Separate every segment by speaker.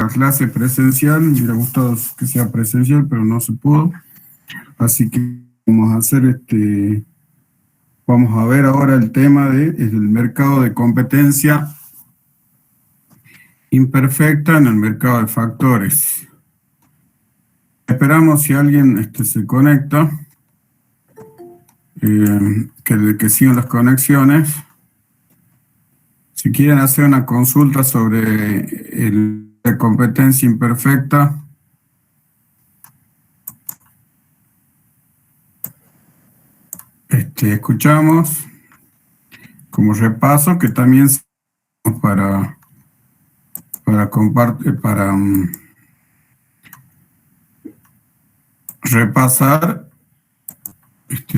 Speaker 1: la clase presencial. Me hubiera gustado que sea presencial, pero no se pudo. Así que vamos a ver ahora el tema del mercado de competencia imperfecta en el mercado de factores. Esperamos si alguien se conecta, que sigan las conexiones. Si quieren hacer una consulta sobre la competencia imperfecta, escuchamos como repaso, que también para compartir, repasar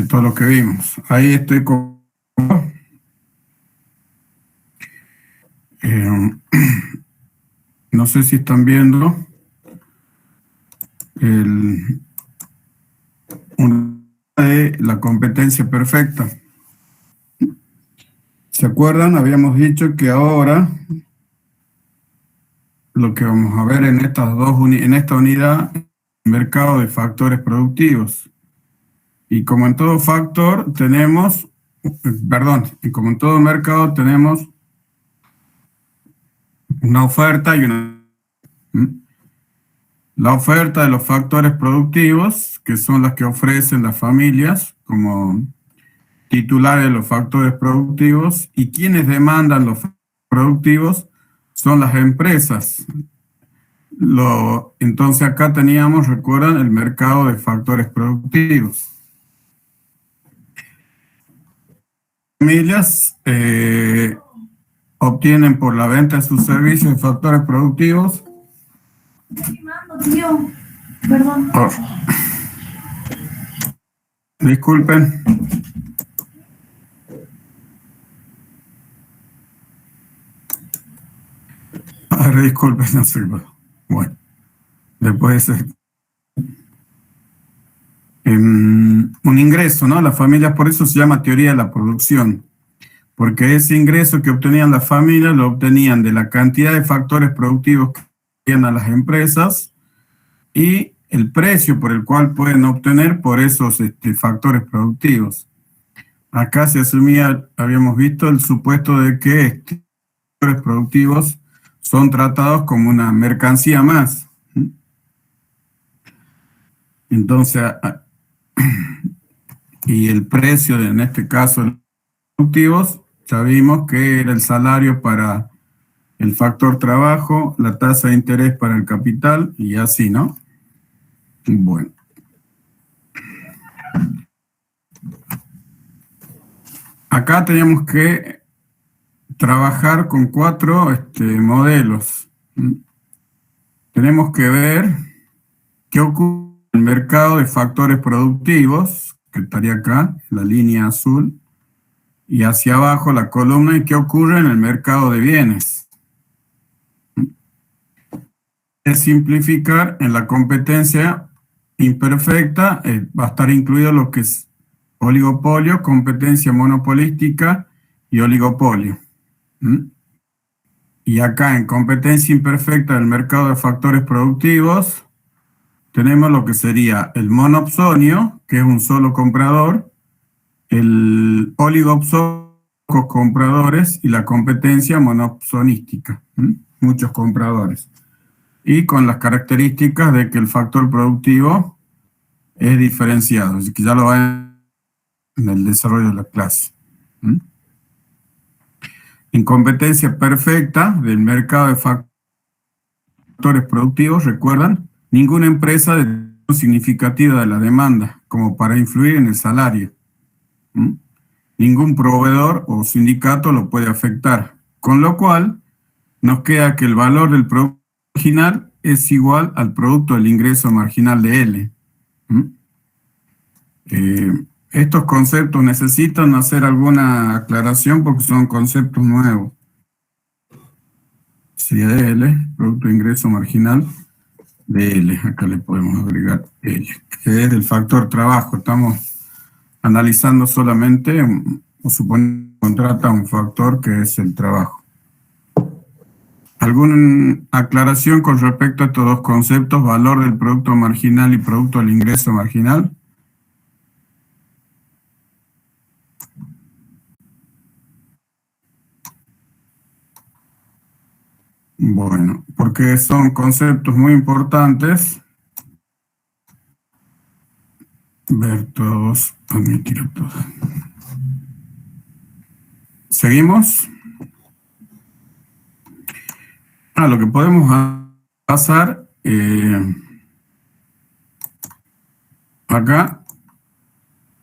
Speaker 1: todo lo que vimos. Ahí estoy con... no sé si están viendo de la competencia perfecta. ¿Se acuerdan? Habíamos dicho que ahora lo que vamos a ver en esta unidad, mercado de factores productivos. Y como en todo factor tenemos, y como en todo mercado tenemos una oferta y una... La oferta de los factores productivos, que son las que ofrecen las familias como titulares de los factores productivos, y quienes demandan los productivos son las empresas. Entonces acá teníamos, recuerdan, el mercado de factores productivos. Familias obtienen por la venta de sus servicios de factores productivos.
Speaker 2: Perdón.
Speaker 1: Oh. Disculpen. Disculpen, no sé. Bueno, después un ingreso, ¿no? Las familias, por eso se llama teoría de la producción, porque ese ingreso que obtenían las familias lo obtenían de la cantidad de factores productivos que tenían a las empresas y el precio por el cual pueden obtener por esos factores productivos. Acá se asumía, habíamos visto el supuesto de que factores productivos son tratados como una mercancía más. Entonces, y el precio, en este caso, de los productivos, ya vimos que era el salario para el factor trabajo, la tasa de interés para el capital y así, ¿no? Bueno. Acá tenemos que trabajar con 4 modelos. Tenemos que ver qué ocurre en el mercado de factores productivos, que estaría acá, en la línea azul, y hacia abajo la columna, y qué ocurre en el mercado de bienes. Es simplificar, en la competencia imperfecta va a estar incluido lo que es oligopolio, competencia monopolística y oligopolio. Y acá en competencia imperfecta del mercado de factores productivos tenemos lo que sería el monopsonio, que es un solo comprador, el oligopsonio, compradores, y la competencia monopsonística, muchos compradores. Y con las características de que el factor productivo es diferenciado, así que ya lo va en el desarrollo de la clase. En competencia perfecta del mercado de factores productivos, recuerdan, ninguna empresa de significativa de la demanda como para influir en el salario. Ningún proveedor o sindicato lo puede afectar, con lo cual nos queda que el valor del producto marginal es igual al producto del ingreso marginal de L. Estos conceptos necesitan hacer alguna aclaración porque son conceptos nuevos. Sería de L, producto de ingreso marginal de L. Acá le podemos agregar L, que es el factor trabajo. Estamos analizando solamente, o suponiendo que contrata un factor que es el trabajo. ¿Alguna aclaración con respecto a estos dos conceptos, valor del producto marginal y producto del ingreso marginal? Bueno, porque son conceptos muy importantes. Ver todos, admitir a todos. ¿Seguimos? Lo que podemos pasar acá,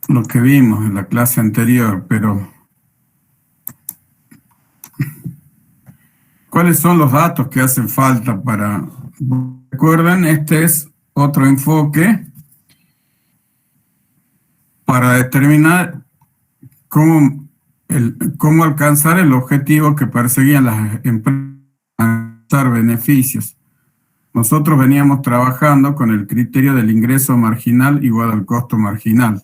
Speaker 1: lo que vimos en la clase anterior, pero ¿cuáles son los datos que hacen falta para... Recuerden, este es otro enfoque para determinar cómo alcanzar el objetivo que perseguían las empresas, alcanzar beneficios. Nosotros veníamos trabajando con el criterio del ingreso marginal igual al costo marginal.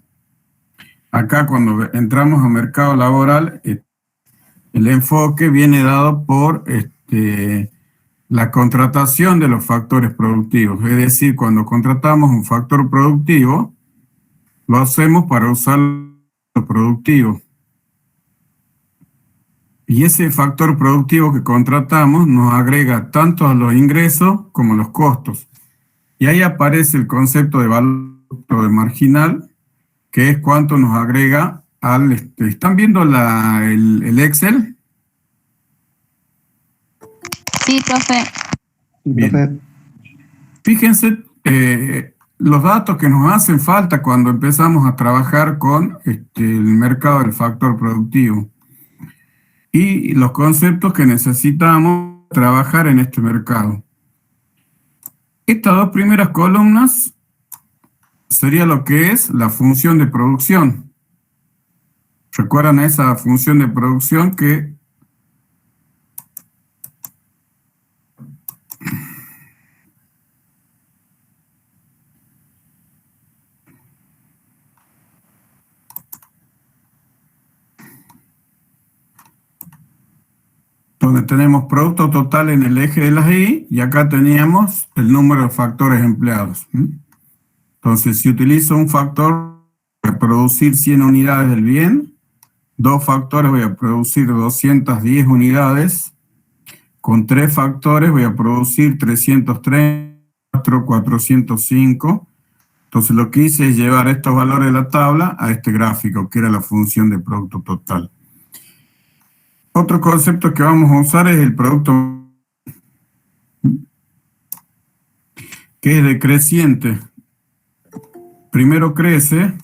Speaker 1: Acá cuando entramos al mercado laboral, el enfoque viene dado por la contratación de los factores productivos. Es decir, cuando contratamos un factor productivo, lo hacemos para usar lo productivo. Y ese factor productivo que contratamos nos agrega tanto a los ingresos como a los costos. Y ahí aparece el concepto de valor de marginal, que es cuánto nos agrega al... ¿Están viendo el Excel?
Speaker 2: Sí, profe.
Speaker 1: Bien. Fíjense los datos que nos hacen falta cuando empezamos a trabajar con el mercado del factor productivo y los conceptos que necesitamos trabajar en este mercado. Estas dos primeras columnas sería lo que es la función de producción. ¿Recuerdan esa función de producción que donde tenemos producto total en el eje de las Y y acá teníamos el número de factores empleados. Entonces, si utilizo un factor para producir 100 unidades del bien, dos factores voy a producir 210 unidades, con tres factores voy a producir 334, 405. Entonces, lo que hice es llevar estos valores de la tabla a este gráfico, que era la función de producto total. Otro concepto que vamos a usar es el producto, que es decreciente. Primero crece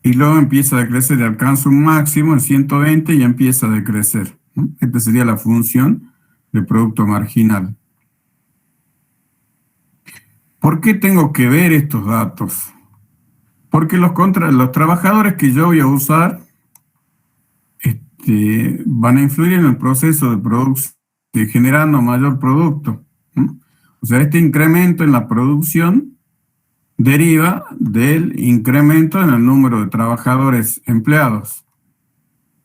Speaker 1: y luego empieza a decrecer y alcanza un máximo en 120 y empieza a decrecer. Esta sería la función de producto marginal. ¿Por qué tengo que ver estos datos? Porque los trabajadores que yo voy a usar van a influir en el proceso de producción, generando mayor producto. O sea, este incremento en la producción deriva del incremento en el número de trabajadores empleados.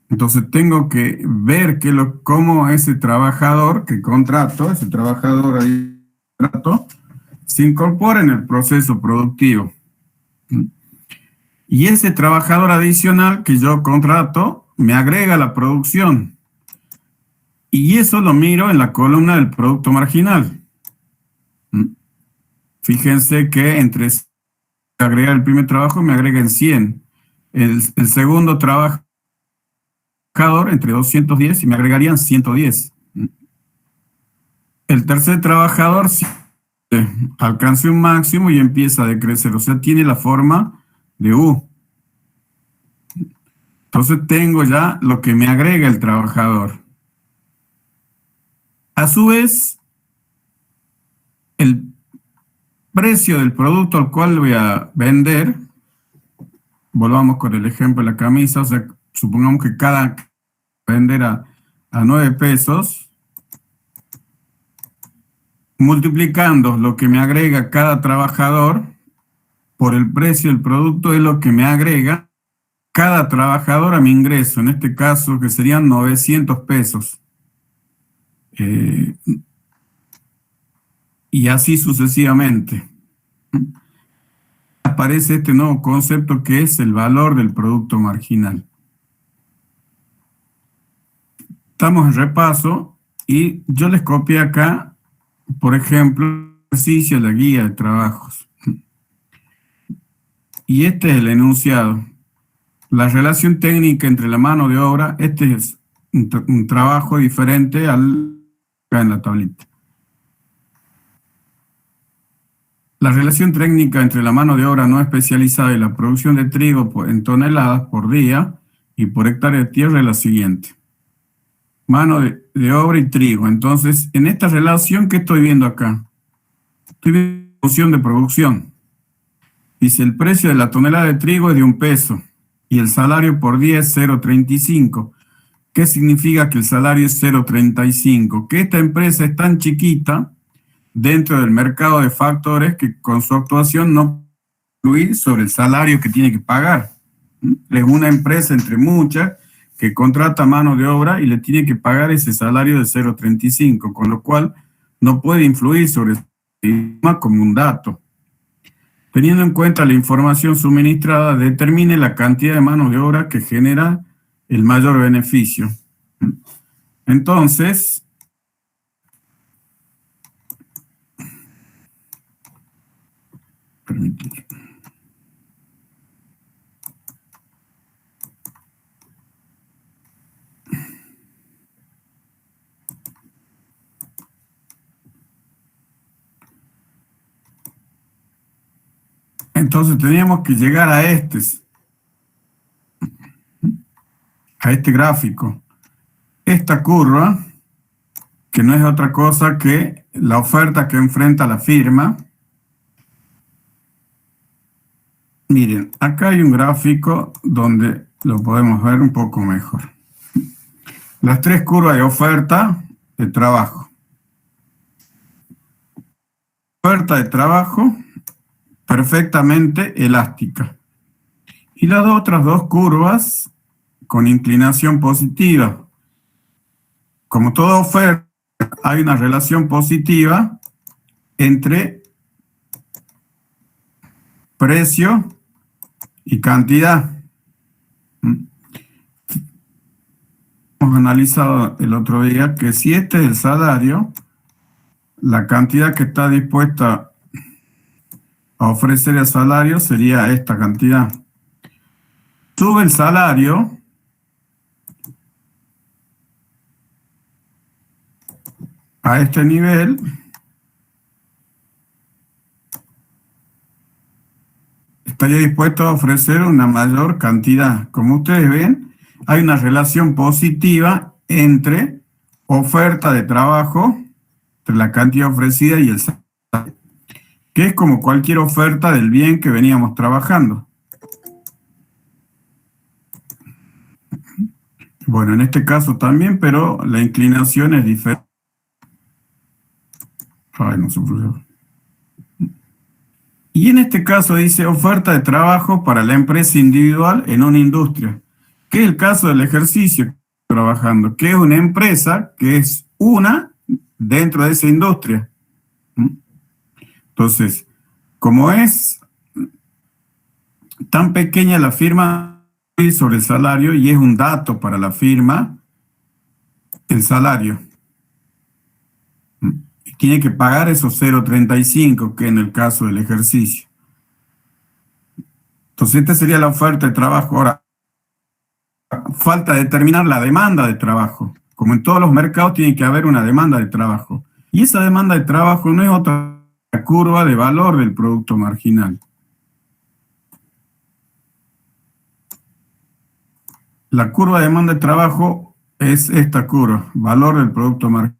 Speaker 1: Entonces tengo que ver cómo ese trabajador que contrato, ese trabajador ahí se incorpora en el proceso productivo. Y ese trabajador adicional que yo contrato me agrega a la producción. Y eso lo miro en la columna del producto marginal. Fíjense que entre agregar el primer trabajo me agrega en 100. El segundo trabajador entre 210 y me agregarían 110. El tercer trabajador alcanza un máximo y empieza a decrecer. O sea, tiene la forma de U. Entonces tengo ya lo que me agrega el trabajador. A su vez, el precio del producto al cual voy a vender, volvamos con el ejemplo de la camisa, o sea, supongamos que cada vender a 9 pesos, multiplicando lo que me agrega cada trabajador por el precio del producto es lo que me agrega cada trabajador a mi ingreso, en este caso que serían 900 pesos. Y así sucesivamente. Aparece este nuevo concepto que es el valor del producto marginal. Estamos en repaso y yo les copié acá, por ejemplo, ejercicio de la guía de trabajos. Y este es el enunciado. La relación técnica entre la mano de obra, este es un trabajo diferente al acá en la tablita. La relación técnica entre la mano de obra no especializada y la producción de trigo en toneladas por día y por hectárea de tierra es la siguiente. Mano de obra y trigo. Entonces, en esta relación, ¿qué estoy viendo acá? Estoy viendo la función de producción. Dice, el precio de la tonelada de trigo es de 1 peso y el salario por día es 0,35. ¿Qué significa que el salario es 0,35? Que esta empresa es tan chiquita dentro del mercado de factores que con su actuación no puede influir sobre el salario que tiene que pagar. Es una empresa entre muchas que contrata mano de obra y le tiene que pagar ese salario de 0,35, con lo cual no puede influir sobre el sistema como un dato. Teniendo en cuenta la información suministrada, determine la cantidad de mano de obra que genera el mayor beneficio. Entonces, teníamos que llegar a este gráfico. Esta curva, que no es otra cosa que la oferta que enfrenta la firma. Miren, acá hay un gráfico donde lo podemos ver un poco mejor. Las tres curvas de oferta de trabajo. Oferta de trabajo perfectamente elástica. Y las otras dos curvas con inclinación positiva. Como toda oferta, hay una relación positiva entre precio y cantidad. Hemos analizado el otro día que si este es el salario, la cantidad que está dispuesta a ofrecer el salario sería esta cantidad. Sube el salario a este nivel, estaría dispuesto a ofrecer una mayor cantidad. Como ustedes ven, hay una relación positiva entre oferta de trabajo, entre la cantidad ofrecida y el salario, que es como cualquier oferta del bien que veníamos trabajando. Bueno, en este caso también, pero la inclinación es diferente. Ay, no se puso. Y en este caso dice oferta de trabajo para la empresa individual en una industria, que es el caso del ejercicio que estoy trabajando, que es una empresa que es una dentro de esa industria. Entonces, como es tan pequeña la firma sobre el salario y es un dato para la firma, el salario. Y tiene que pagar esos 0,35 que en el caso del ejercicio. Entonces, esta sería la oferta de trabajo. Ahora, falta determinar la demanda de trabajo. Como en todos los mercados, tiene que haber una demanda de trabajo. Y esa demanda de trabajo no es otra curva de valor del producto marginal. La curva de demanda de trabajo es esta curva, valor del producto marginal,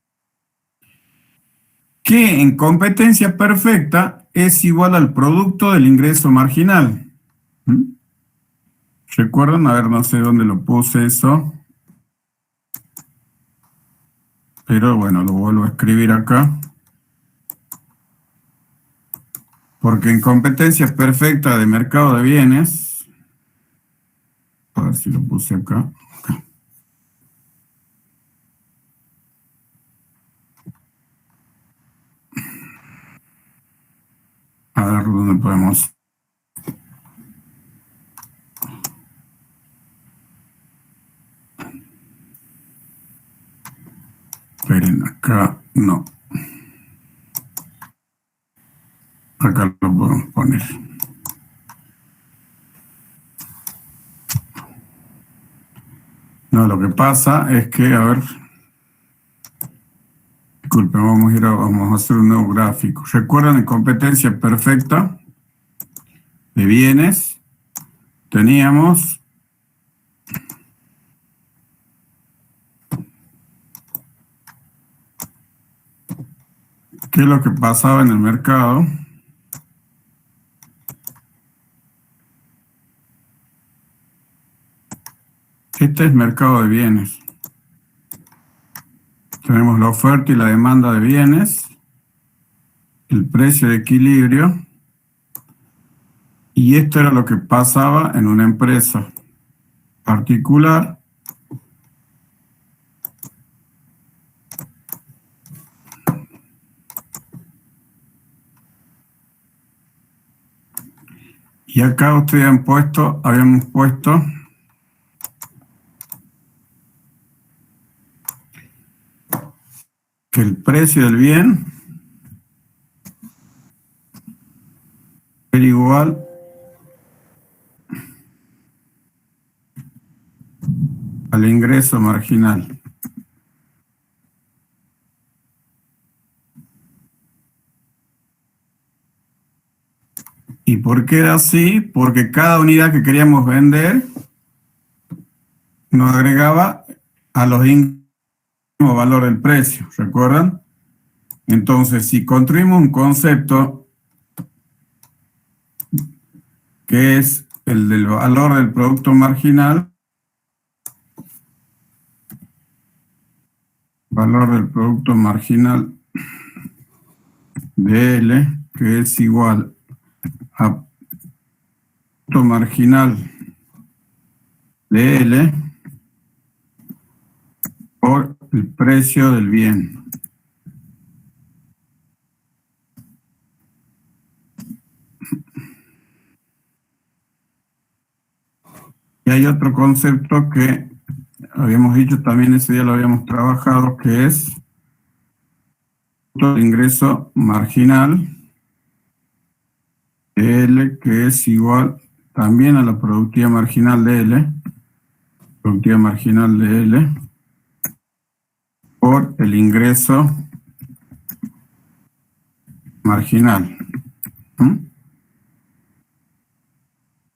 Speaker 1: que en competencia perfecta es igual al producto del ingreso marginal. ¿Recuerdan? A ver, no sé dónde lo puse eso. Pero bueno, lo vuelvo a escribir acá. Porque en competencia perfecta de mercado de bienes, A ver si lo puse acá. A ver dónde podemos. Esperen, acá no. Acá lo podemos poner. No, lo que pasa es que, a ver, disculpen, vamos a hacer un nuevo gráfico. ¿Recuerdan en competencia perfecta de bienes? Teníamos qué es lo que pasaba en el mercado. Este es mercado de bienes. Tenemos la oferta y la demanda de bienes, el precio de equilibrio, y esto era lo que pasaba en una empresa particular. Y acá ustedes habíamos puesto que el precio del bien era igual al ingreso marginal. ¿Y por qué era así? Porque cada unidad que queríamos vender nos agregaba a los ingresos valor del precio, ¿recuerdan? Entonces, si construimos un concepto que es el del valor del producto marginal, valor del producto marginal de L, que es igual a producto marginal de L por el precio del bien. Y hay otro concepto que habíamos dicho también, ese día lo habíamos trabajado, que es el ingreso marginal de L, que es igual también a la productividad marginal de L, productividad marginal de L, por el ingreso marginal.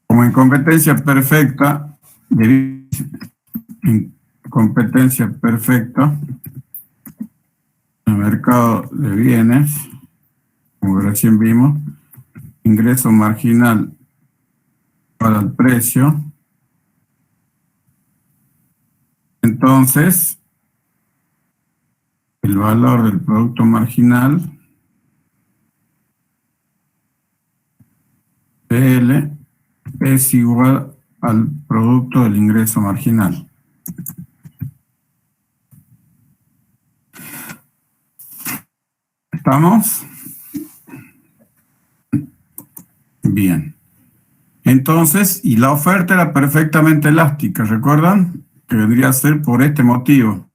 Speaker 1: Como en competencia perfecta, en competencia perfecta, en el mercado de bienes, como recién vimos, ingreso marginal para el precio. Entonces, el valor del producto marginal, PL, es igual al producto del ingreso marginal. ¿Estamos? Bien. Entonces, y la oferta era perfectamente elástica, ¿recuerdan? Que vendría a ser por este motivo.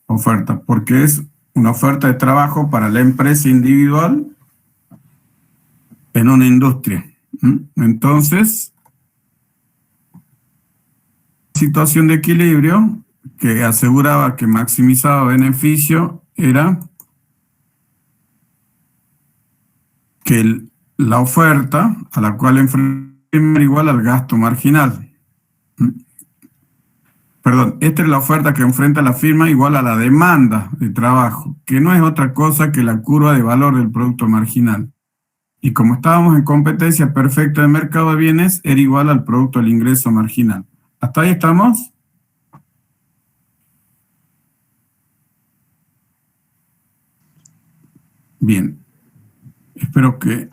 Speaker 1: Oferta, porque es una oferta de trabajo para la empresa individual en una industria. Entonces, situación de equilibrio que aseguraba que maximizaba beneficio era que la oferta a la cual enfrenta era igual al gasto marginal. Perdón, esta es la oferta que enfrenta la firma igual a la demanda de trabajo, que no es otra cosa que la curva de valor del producto marginal. Y como estábamos en competencia perfecta de mercado de bienes, era igual al producto del ingreso marginal. ¿Hasta ahí estamos? Bien. Espero que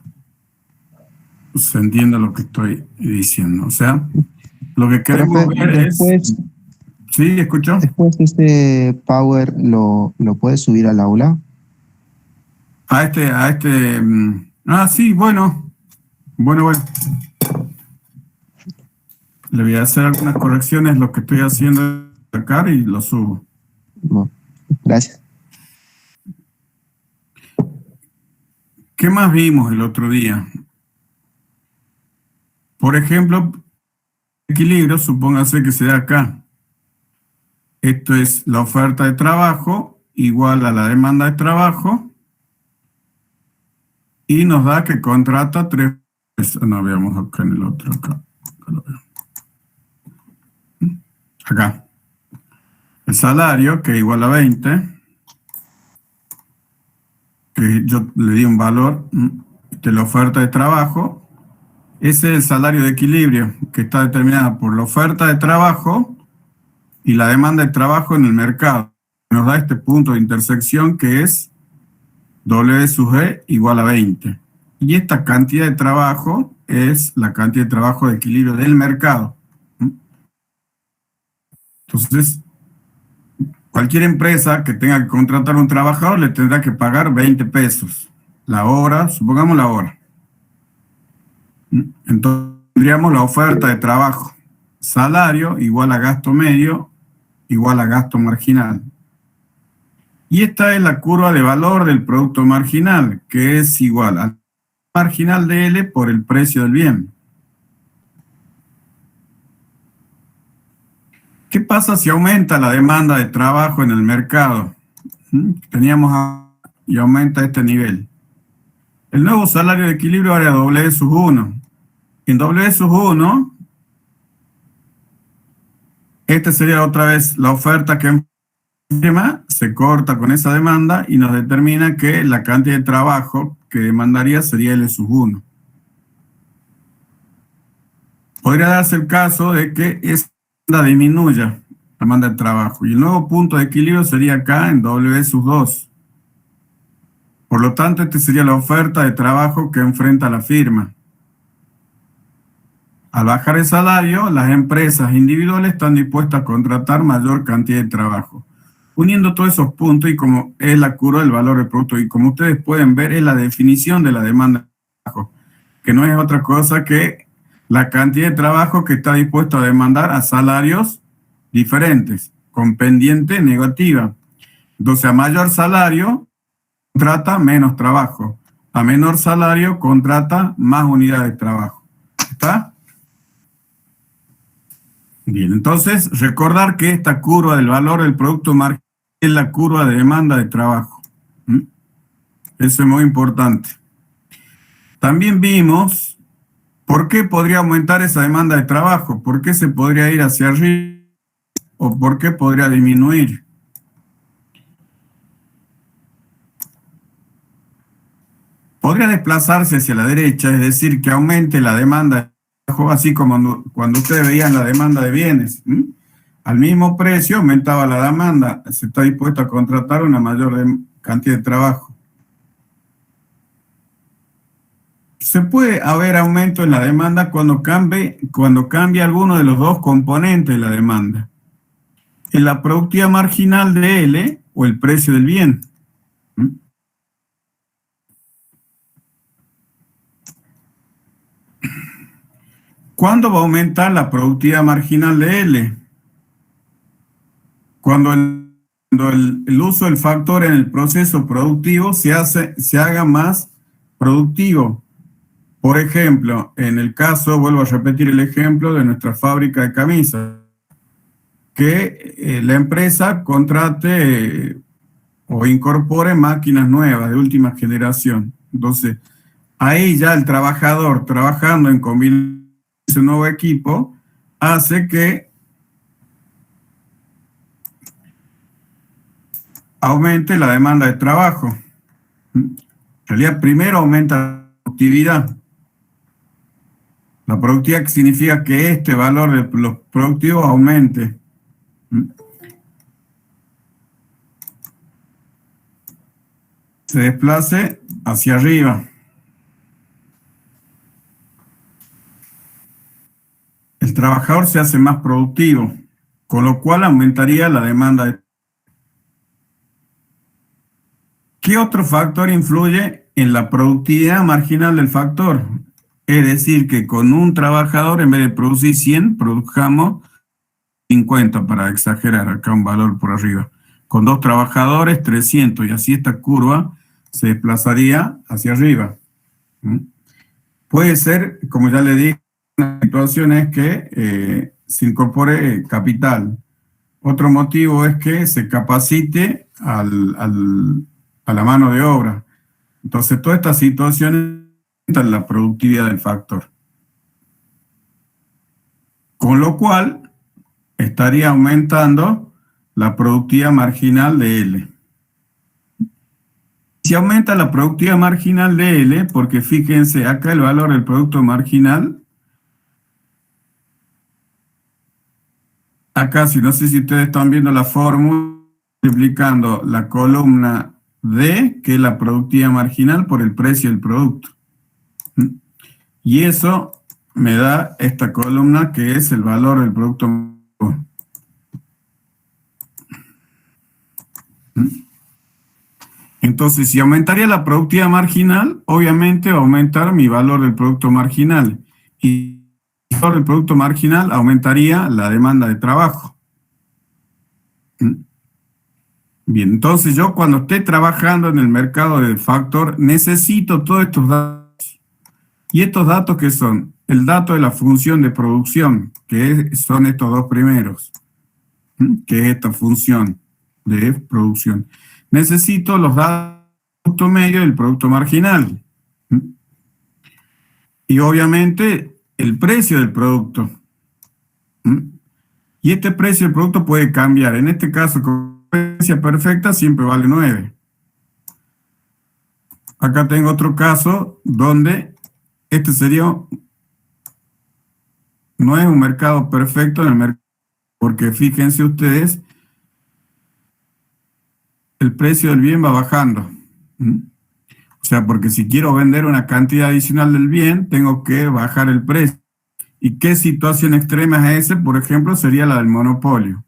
Speaker 1: se entienda lo que estoy diciendo. O sea, Lo que queremos
Speaker 3: Profe,
Speaker 1: ver
Speaker 3: después,
Speaker 1: es... ¿Sí? ¿Escuchó?
Speaker 3: después este Power lo puedes subir al aula.
Speaker 1: Sí, bueno. Bueno. Le voy a hacer algunas correcciones, lo que estoy haciendo acá y lo subo.
Speaker 3: Bueno, gracias.
Speaker 1: ¿Qué más vimos el otro día? Por ejemplo, equilibrio, supóngase que se da acá. Esto es la oferta de trabajo igual a la demanda de trabajo y nos da que contrata tres. No, veamos acá en el otro. Acá lo veo. Acá. El salario, que es igual a 20, que yo le di un valor de la oferta de trabajo. Ese es el salario de equilibrio, que está determinada por la oferta de trabajo y la demanda de trabajo en el mercado. Nos da este punto de intersección que es W sub G igual a 20. Y esta cantidad de trabajo es la cantidad de trabajo de equilibrio del mercado. Entonces, cualquier empresa que tenga que contratar a un trabajador le tendrá que pagar 20 pesos. La hora, supongamos la hora. Entonces, tendríamos la oferta de trabajo. Salario igual a gasto medio igual a gasto marginal. Y esta es la curva de valor del producto marginal, que es igual al marginal de L por el precio del bien. ¿Qué pasa si aumenta la demanda de trabajo en el mercado? Y aumenta este nivel. El nuevo salario de equilibrio era W sub 1. En W sub 1, esta sería otra vez la oferta que se corta con esa demanda y nos determina que la cantidad de trabajo que demandaría sería L sub 1. Podría darse el caso de que esa demanda disminuya, la demanda de trabajo, y el nuevo punto de equilibrio sería acá en W sub 2. Por lo tanto, esta sería la oferta de trabajo que enfrenta la firma. Al bajar el salario, las empresas individuales están dispuestas a contratar mayor cantidad de trabajo. Uniendo todos esos puntos y como es la curva del valor del producto, y como ustedes pueden ver, es la definición de la demanda de trabajo, que no es otra cosa que la cantidad de trabajo que está dispuesto a demandar a salarios diferentes, con pendiente negativa. Entonces, a mayor salario, contrata menos trabajo. A menor salario, contrata más unidades de trabajo. ¿Está? Bien, entonces, recordar que esta curva del valor del producto marginal es la curva de demanda de trabajo. Eso es muy importante. También vimos por qué podría aumentar esa demanda de trabajo, por qué se podría ir hacia arriba o por qué podría disminuir. Podría desplazarse hacia la derecha, es decir, que aumente la demanda de trabajo, así como cuando ustedes veían la demanda de bienes. Al mismo precio aumentaba la demanda, se está dispuesto a contratar una mayor cantidad de trabajo. Se puede haber aumento en la demanda cuando cambia alguno de los dos componentes de la demanda. En la productividad marginal de L o el precio del bien. ¿Cuándo va a aumentar la productividad marginal de L? Cuando el uso del factor en el proceso productivo se haga más productivo. Por ejemplo, en el caso, vuelvo a repetir el ejemplo de nuestra fábrica de camisas, que la empresa contrate o incorpore máquinas nuevas de última generación. Entonces, ahí ya el trabajador trabajando en combinación de un nuevo equipo hace que aumente la demanda de trabajo. En realidad, primero aumenta la productividad. La productividad significa que este valor de los productivos aumente. Se desplace hacia arriba. El trabajador se hace más productivo, con lo cual aumentaría la demanda. ¿Qué otro factor influye en la productividad marginal del factor? Es decir, que con un trabajador, en vez de producir 100, produjamos 50, para exagerar, acá un valor por arriba. Con 2 trabajadores, 300, y así esta curva se desplazaría hacia arriba. Puede ser, como ya le dije, una situación es que se incorpore capital. Otro motivo es que se capacite a la mano de obra. Entonces, todas estas situaciones aumentan la productividad del factor. Con lo cual, estaría aumentando la productividad marginal de L. Si aumenta la productividad marginal de L, porque fíjense, acá el valor del producto marginal, acá, si no sé si ustedes están viendo la fórmula, multiplicando la columna D, que es la productividad marginal, por el precio del producto. Y eso me da esta columna, que es el valor del producto marginal. Entonces, si aumentaría la productividad marginal, obviamente va a aumentar mi valor del producto marginal. Y el valor del producto marginal aumentaría la demanda de trabajo. Bien, entonces yo cuando esté trabajando en el mercado del factor, necesito todos estos datos. ¿Y estos datos qué son? El dato de la función de producción, que son estos dos primeros, que es esta función de producción. Necesito los datos del producto medio y del producto marginal. Y obviamente el precio del producto. Y este precio del producto puede cambiar. En este caso, con frecuencia perfecta siempre vale 9. Acá tengo otro caso donde este sería, no es un mercado perfecto en el mercado, porque fíjense ustedes, el precio del bien va bajando. O sea, porque si quiero vender una cantidad adicional del bien, tengo que bajar el precio. ¿Y qué situación extrema es esa? Por ejemplo, sería la del monopolio.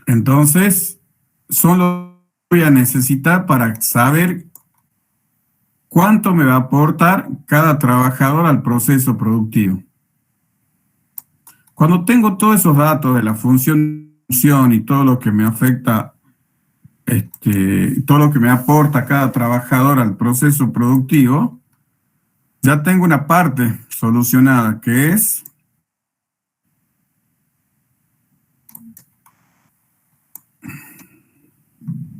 Speaker 1: Entonces, solo voy a necesitar para saber cuánto me va a aportar cada trabajador al proceso productivo. Cuando tengo todos esos datos de la función y todo lo que me afecta, todo lo que me aporta cada trabajador al proceso productivo, ya tengo una parte solucionada, que es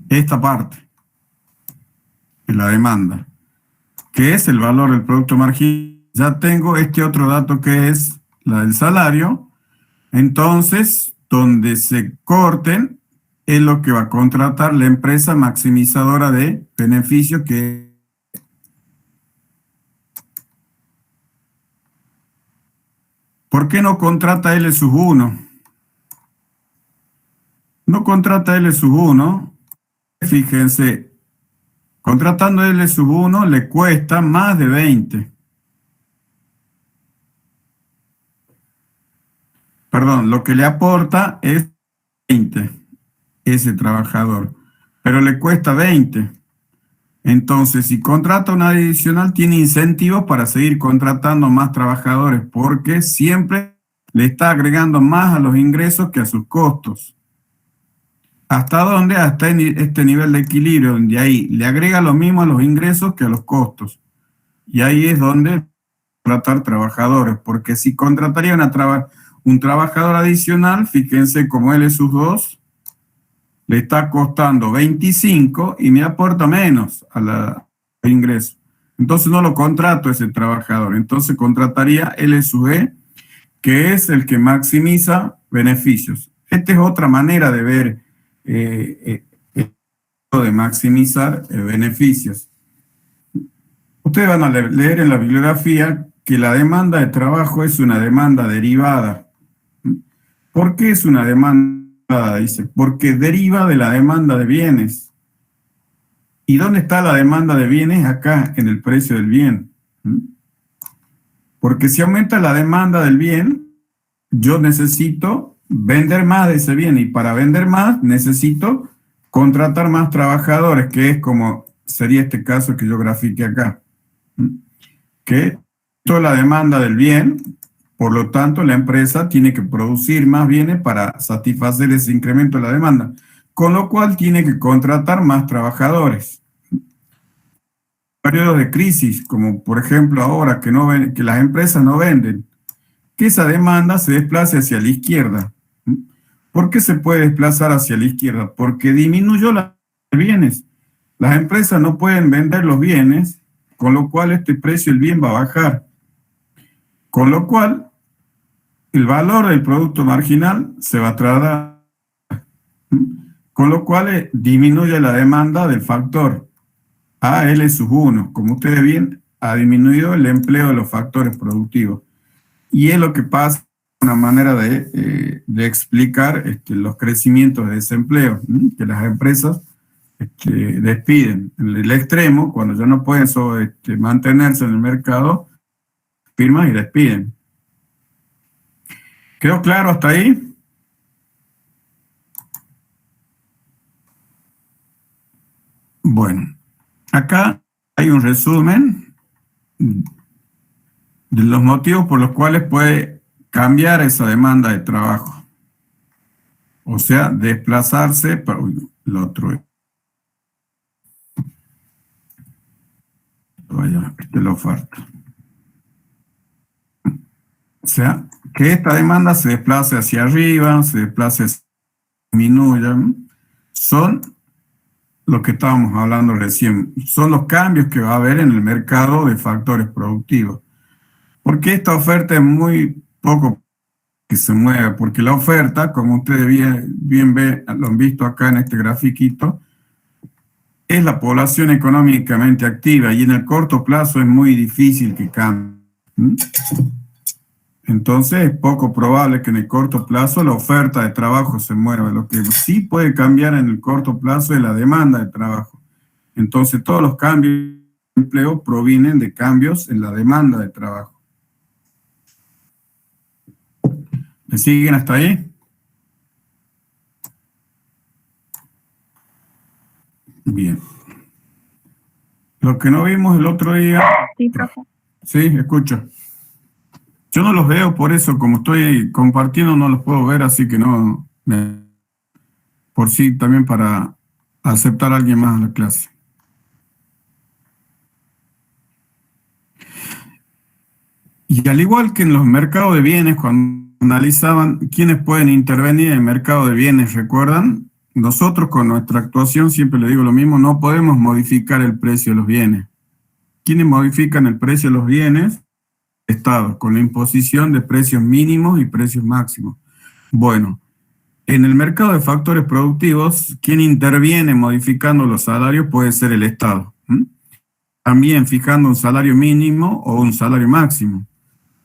Speaker 1: esta parte, de la demanda, que es el valor del producto marginal. Ya tengo este otro dato que es la del salario. Entonces, donde se corten es lo que va a contratar la empresa maximizadora de beneficios, que ¿por qué no contrata L sub 1? No contrata L sub 1, fíjense, contratando L sub 1 le cuesta más de 20. Perdón, lo que le aporta es 20, ese trabajador, pero le cuesta 20. Entonces, si contrata una adicional, tiene incentivos para seguir contratando más trabajadores, porque siempre le está agregando más a los ingresos que a sus costos. ¿Hasta dónde? Hasta este nivel de equilibrio, donde ahí le agrega lo mismo a los ingresos que a los costos. Y ahí es donde contratar trabajadores, porque si contrataría un trabajador adicional, fíjense como L sub 2, le está costando 25 y me aporta menos al ingreso. Entonces no lo contrato ese trabajador. Entonces contrataría L sub E, que es el que maximiza beneficios. Esta es otra manera de ver de maximizar beneficios. Ustedes van a leer en la bibliografía que la demanda de trabajo es una demanda derivada. ¿Por qué es una demanda? Dice, porque deriva de la demanda de bienes. ¿Y dónde está la demanda de bienes? Acá, en el precio del bien. Porque si aumenta la demanda del bien, yo necesito vender más de ese bien, y para vender más necesito contratar más trabajadores, que es como sería este caso que yo grafique acá. Que toda la demanda del bien, por lo tanto la empresa tiene que producir más bienes para satisfacer ese incremento de la demanda, con lo cual tiene que contratar más trabajadores. Periodos de crisis, como por ejemplo ahora que, que las empresas no venden, que esa demanda se desplace hacia la izquierda. ¿Por qué se puede desplazar hacia la izquierda? Porque disminuyó la de bienes. Las empresas no pueden vender los bienes, con lo cual este precio del bien va a bajar. Con lo cual, el valor del producto marginal se va a trasladar. Con lo cual, disminuye la demanda del factor AL sub 1. Como ustedes ven, ha disminuido el empleo de los factores productivos. Y es lo que pasa, una manera de explicar los crecimientos de desempleo, que las empresas despiden. En el extremo, cuando ya no pueden mantenerse en el mercado, firman y despiden. ¿Quedó claro hasta ahí? Bueno, acá hay un resumen de los motivos por los cuales puede cambiar esa demanda de trabajo. O sea, desplazarse para... Uy, el otro. Vaya, la oferta. O sea, que esta demanda se desplace hacia arriba, se desplace, disminuya. Son lo que estábamos hablando recién. Son los cambios que va a haber en el mercado de factores productivos. Porque esta oferta es muy poco que se mueve, porque la oferta, como ustedes bien ven, lo han visto acá en este grafiquito, es la población económicamente activa, y en el corto plazo es muy difícil que cambie. Entonces es poco probable que en el corto plazo la oferta de trabajo se mueva. Lo que sí puede cambiar en el corto plazo es la demanda de trabajo. Entonces todos los cambios de empleo provienen de cambios en la demanda de trabajo. ¿Me siguen hasta ahí? Bien. Lo que no vimos el otro día...
Speaker 2: Sí, profe.
Speaker 1: Sí, escucho. Yo no los veo, por eso, como estoy compartiendo, no los puedo ver, así que no... Por sí, también para aceptar a alguien más a la clase. Y al igual que en los mercados de bienes, cuando analizaban quiénes pueden intervenir en el mercado de bienes, ¿recuerdan? Nosotros con nuestra actuación, siempre le digo lo mismo, no podemos modificar el precio de los bienes. ¿Quiénes modifican el precio de los bienes? Estado, con la imposición de precios mínimos y precios máximos. Bueno, en el mercado de factores productivos, quien interviene modificando los salarios puede ser el Estado. También fijando un salario mínimo o un salario máximo.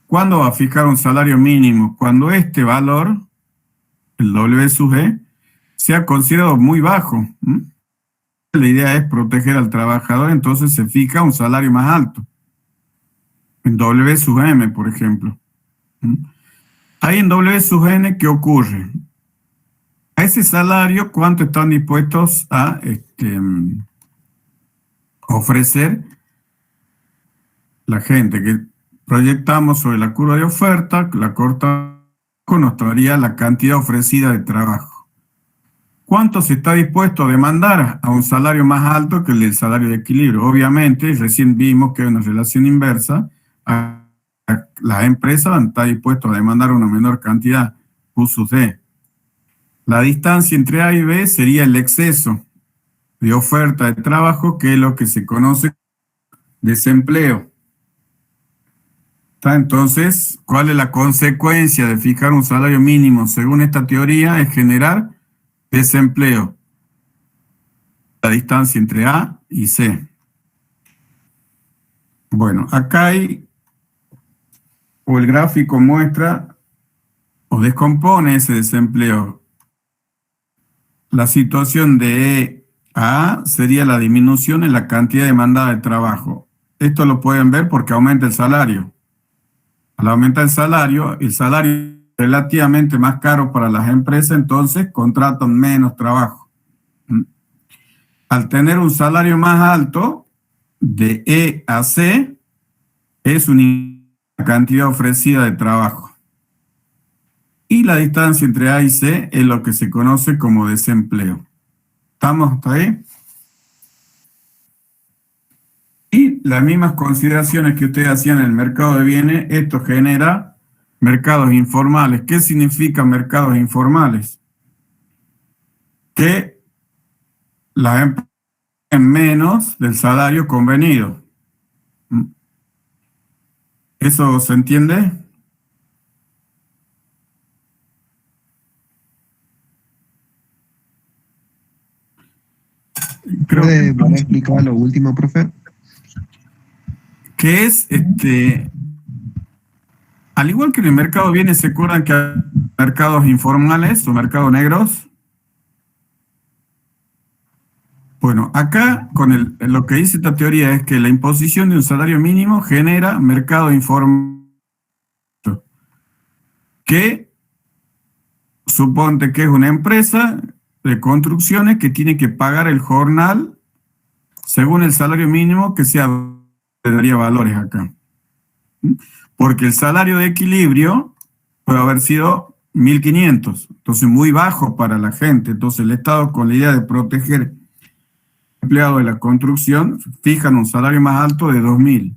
Speaker 1: ¿Cuándo va a fijar un salario mínimo? Cuando este valor, el W sub G, sea considerado muy bajo. La idea es proteger al trabajador, entonces se fija un salario más alto. En W sub M, por ejemplo. Ahí en W sub N, ¿qué ocurre? A ese salario, ¿cuánto están dispuestos a ofrecer la gente? Que proyectamos sobre la curva de oferta, la corta nos traería la cantidad ofrecida de trabajo. ¿Cuánto se está dispuesto a demandar a un salario más alto que el del salario de equilibrio? Obviamente, recién vimos que hay una relación inversa. Las empresas van a estar dispuestas a demandar una menor cantidad, Q sub D. La distancia entre A y B sería el exceso de oferta de trabajo, que es lo que se conoce desempleo. Entonces, ¿cuál es la consecuencia de fijar un salario mínimo? Según esta teoría, es generar desempleo. La distancia entre A y C. Bueno, acá hay, o el gráfico muestra o descompone ese desempleo. La situación de A sería la disminución en la cantidad demandada de trabajo. Esto lo pueden ver porque aumenta el salario. Al aumentar el salario es relativamente más caro para las empresas, entonces contratan menos trabajo. Al tener un salario más alto, de E a C, es una cantidad ofrecida de trabajo. Y la distancia entre A y C es lo que se conoce como desempleo. ¿Estamos hasta ahí? Y las mismas consideraciones que ustedes hacían en el mercado de bienes, esto genera mercados informales. ¿Qué significa mercados informales? Que las empresas tienen menos del salario convenido. ¿Eso se entiende?
Speaker 3: ¿Puede explicar lo último, profe?
Speaker 1: Que es, al igual que en el mercado de bienes, ¿se acuerdan que hay mercados informales o mercados negros? Bueno, acá con lo que dice esta teoría es que la imposición de un salario mínimo genera mercado informal, que suponte que es una empresa de construcciones que tiene que pagar el jornal según el salario mínimo que sea, le daría valores acá. Porque el salario de equilibrio puede haber sido 1.500, entonces muy bajo para la gente. Entonces el Estado, con la idea de proteger empleados de la construcción, fijan un salario más alto de 2.000.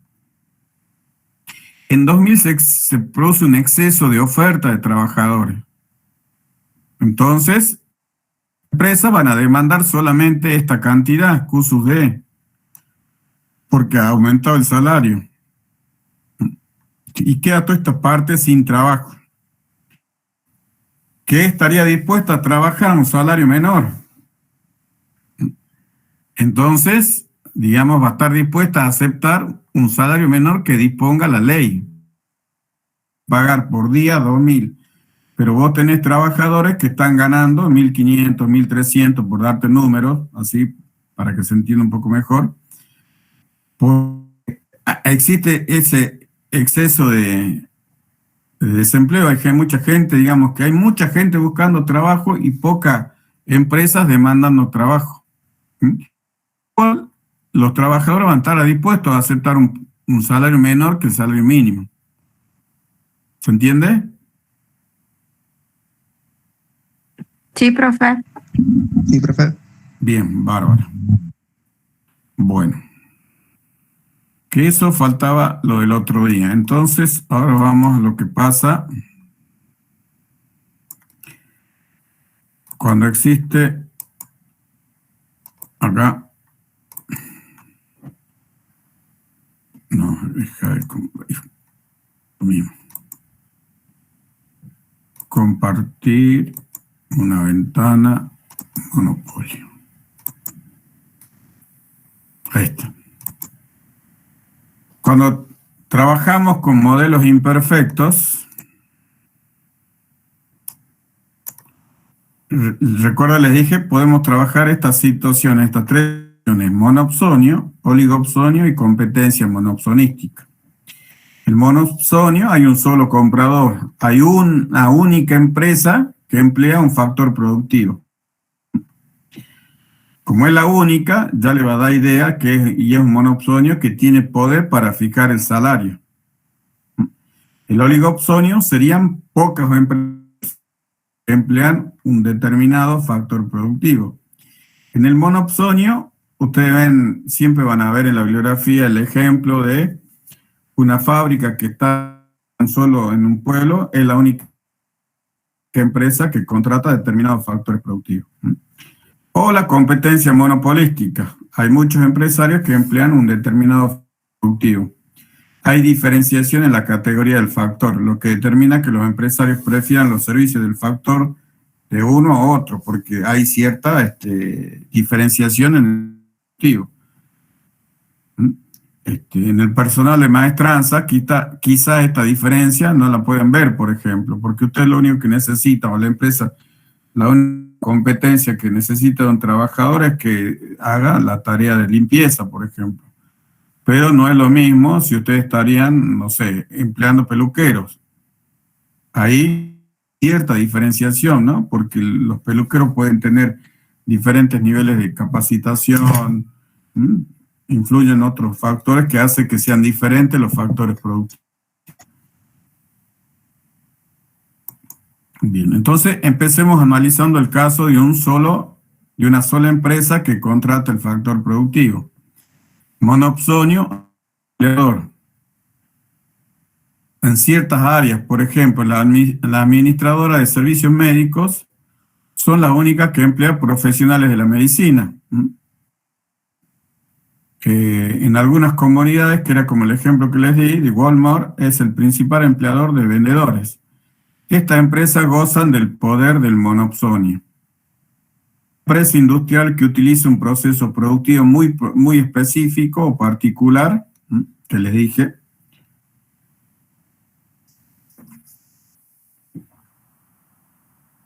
Speaker 1: En 2000 se produce un exceso de oferta de trabajadores. Entonces, las empresas van a demandar solamente esta cantidad, Q sub D, porque ha aumentado el salario. Y queda toda esta parte sin trabajo. ¿Qué estaría dispuesta a trabajar a un salario menor? Entonces, digamos, va a estar dispuesta a aceptar un salario menor que disponga la ley. Pagar por día 2.000. Pero vos tenés trabajadores que están ganando 1.500, 1.300, por darte números, así, para que se entienda un poco mejor. Existe ese exceso de desempleo, hay mucha gente, digamos que hay mucha gente buscando trabajo y pocas empresas demandando trabajo. Los trabajadores van a estar dispuestos a aceptar un salario menor que el salario mínimo. ¿Se entiende?
Speaker 2: Sí, profe.
Speaker 3: Sí, profe.
Speaker 1: Bien, bárbaro. Bueno. Que eso faltaba lo del otro día. Entonces, ahora vamos a lo que pasa cuando existe acá. No, deja de lo mismo. Compartir una ventana, monopolio. Ahí está. Cuando trabajamos con modelos imperfectos, recuerda, les dije, podemos trabajar estas situaciones, estas tres situaciones: monopsonio, oligopsonio y competencia monopsonística. El monopsonio, hay un solo comprador, hay una única empresa que emplea un factor productivo. Como es la única, ya le va a dar idea que es un monopsonio que tiene poder para fijar el salario. El oligopsonio serían pocas empresas que emplean un determinado factor productivo. En el monopsonio, ustedes ven, siempre van a ver en la bibliografía el ejemplo de una fábrica que está solo en un pueblo, es la única empresa que contrata determinados factores productivos. O la competencia monopolística. Hay muchos empresarios que emplean un determinado factor productivo. Hay diferenciación en la categoría del factor, lo que determina que los empresarios prefieran los servicios del factor de uno a otro, porque hay cierta diferenciación en el productivo. En el personal de maestranza, quizá esta diferencia no la pueden ver, por ejemplo, porque usted lo único que necesita, o la empresa, la única competencia que necesita un trabajador es que haga la tarea de limpieza, por ejemplo. Pero no es lo mismo si ustedes estarían, no sé, empleando peluqueros. Ahí cierta diferenciación, ¿no? Porque los peluqueros pueden tener diferentes niveles de capacitación, influyen otros factores que hacen que sean diferentes los factores productivos. Bien, entonces empecemos analizando el caso de una sola empresa que contrata el factor productivo. Monopsonio, empleador. En ciertas áreas, por ejemplo, la administradora de servicios médicos son las únicas que emplean profesionales de la medicina. En algunas comunidades, que era como el ejemplo que les di, de Walmart es el principal empleador de vendedores. Estas empresas gozan del poder del monopsonio. Empresa industrial que utiliza un proceso productivo muy específico o particular, que les dije,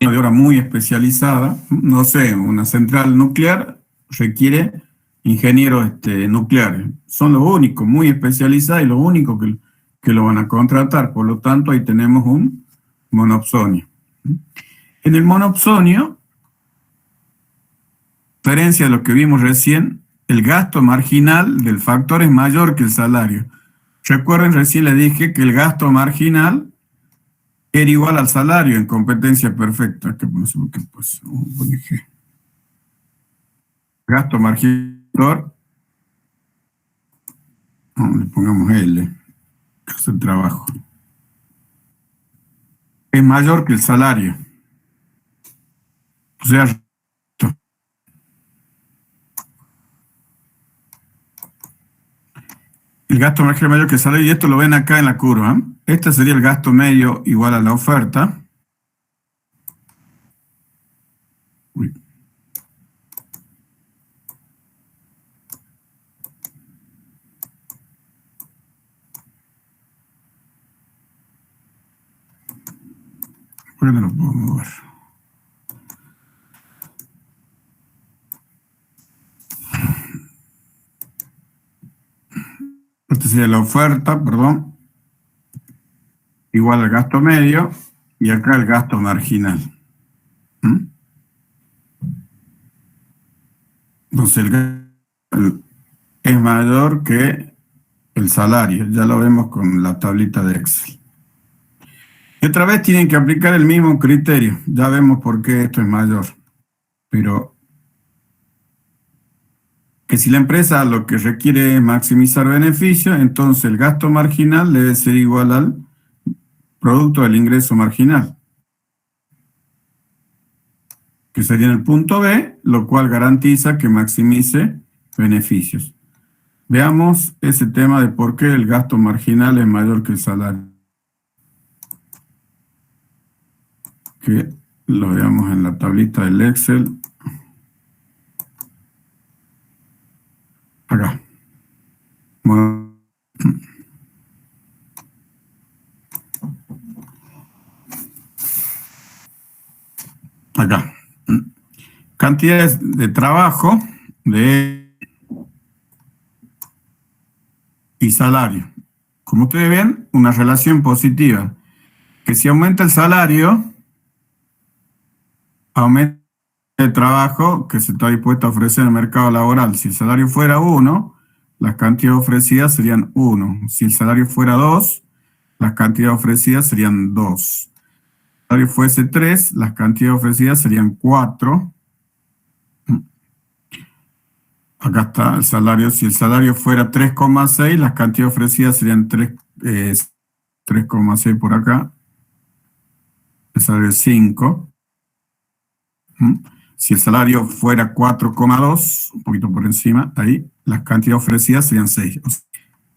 Speaker 1: de obra muy especializada, no sé, una central nuclear requiere ingenieros nucleares. Son los únicos, muy especializados y los únicos que lo van a contratar. Por lo tanto, ahí tenemos un monopsonio. En el monopsonio, a diferencia de lo que vimos recién, el gasto marginal del factor es mayor que el salario. Recuerden, recién les dije que el gasto marginal era igual al salario en competencia perfecta. Gasto marginal, le pongamos L, que es el trabajo, es mayor que el salario. O sea, el gasto marginal mayor que el salario, y esto lo ven acá en la curva. Este sería el gasto medio igual a la oferta. Uy. ¿Por qué no lo puedo mover? Esta sería la oferta, perdón, igual al gasto medio, y acá el gasto marginal. Entonces el gasto es mayor que el salario, ya lo vemos con la tablita de Excel. Y otra vez tienen que aplicar el mismo criterio, ya vemos por qué esto es mayor, pero que si la empresa lo que requiere es maximizar beneficios, entonces el gasto marginal debe ser igual al producto del ingreso marginal, que sería en el punto B, lo cual garantiza que maximice beneficios. Veamos ese tema de por qué el gasto marginal es mayor que el salario. Que lo veamos en la tablita del Excel. Acá. Bueno. Acá. Cantidades de trabajo y salario. Como ustedes ven, una relación positiva. Que si aumenta el salario, aumenta el trabajo que se está dispuesto a ofrecer en el mercado laboral. Si el salario fuera 1, las cantidades ofrecidas serían 1. Si el salario fuera 2, las cantidades ofrecidas serían 2. Si el salario fuese 3, las cantidades ofrecidas serían 4. Acá está el salario. Si el salario fuera 3,6, las cantidades ofrecidas serían 3,6 por acá. El salario es 5. Si el salario fuera 4,2, un poquito por encima, ahí, las cantidades ofrecidas serían 6. O sea,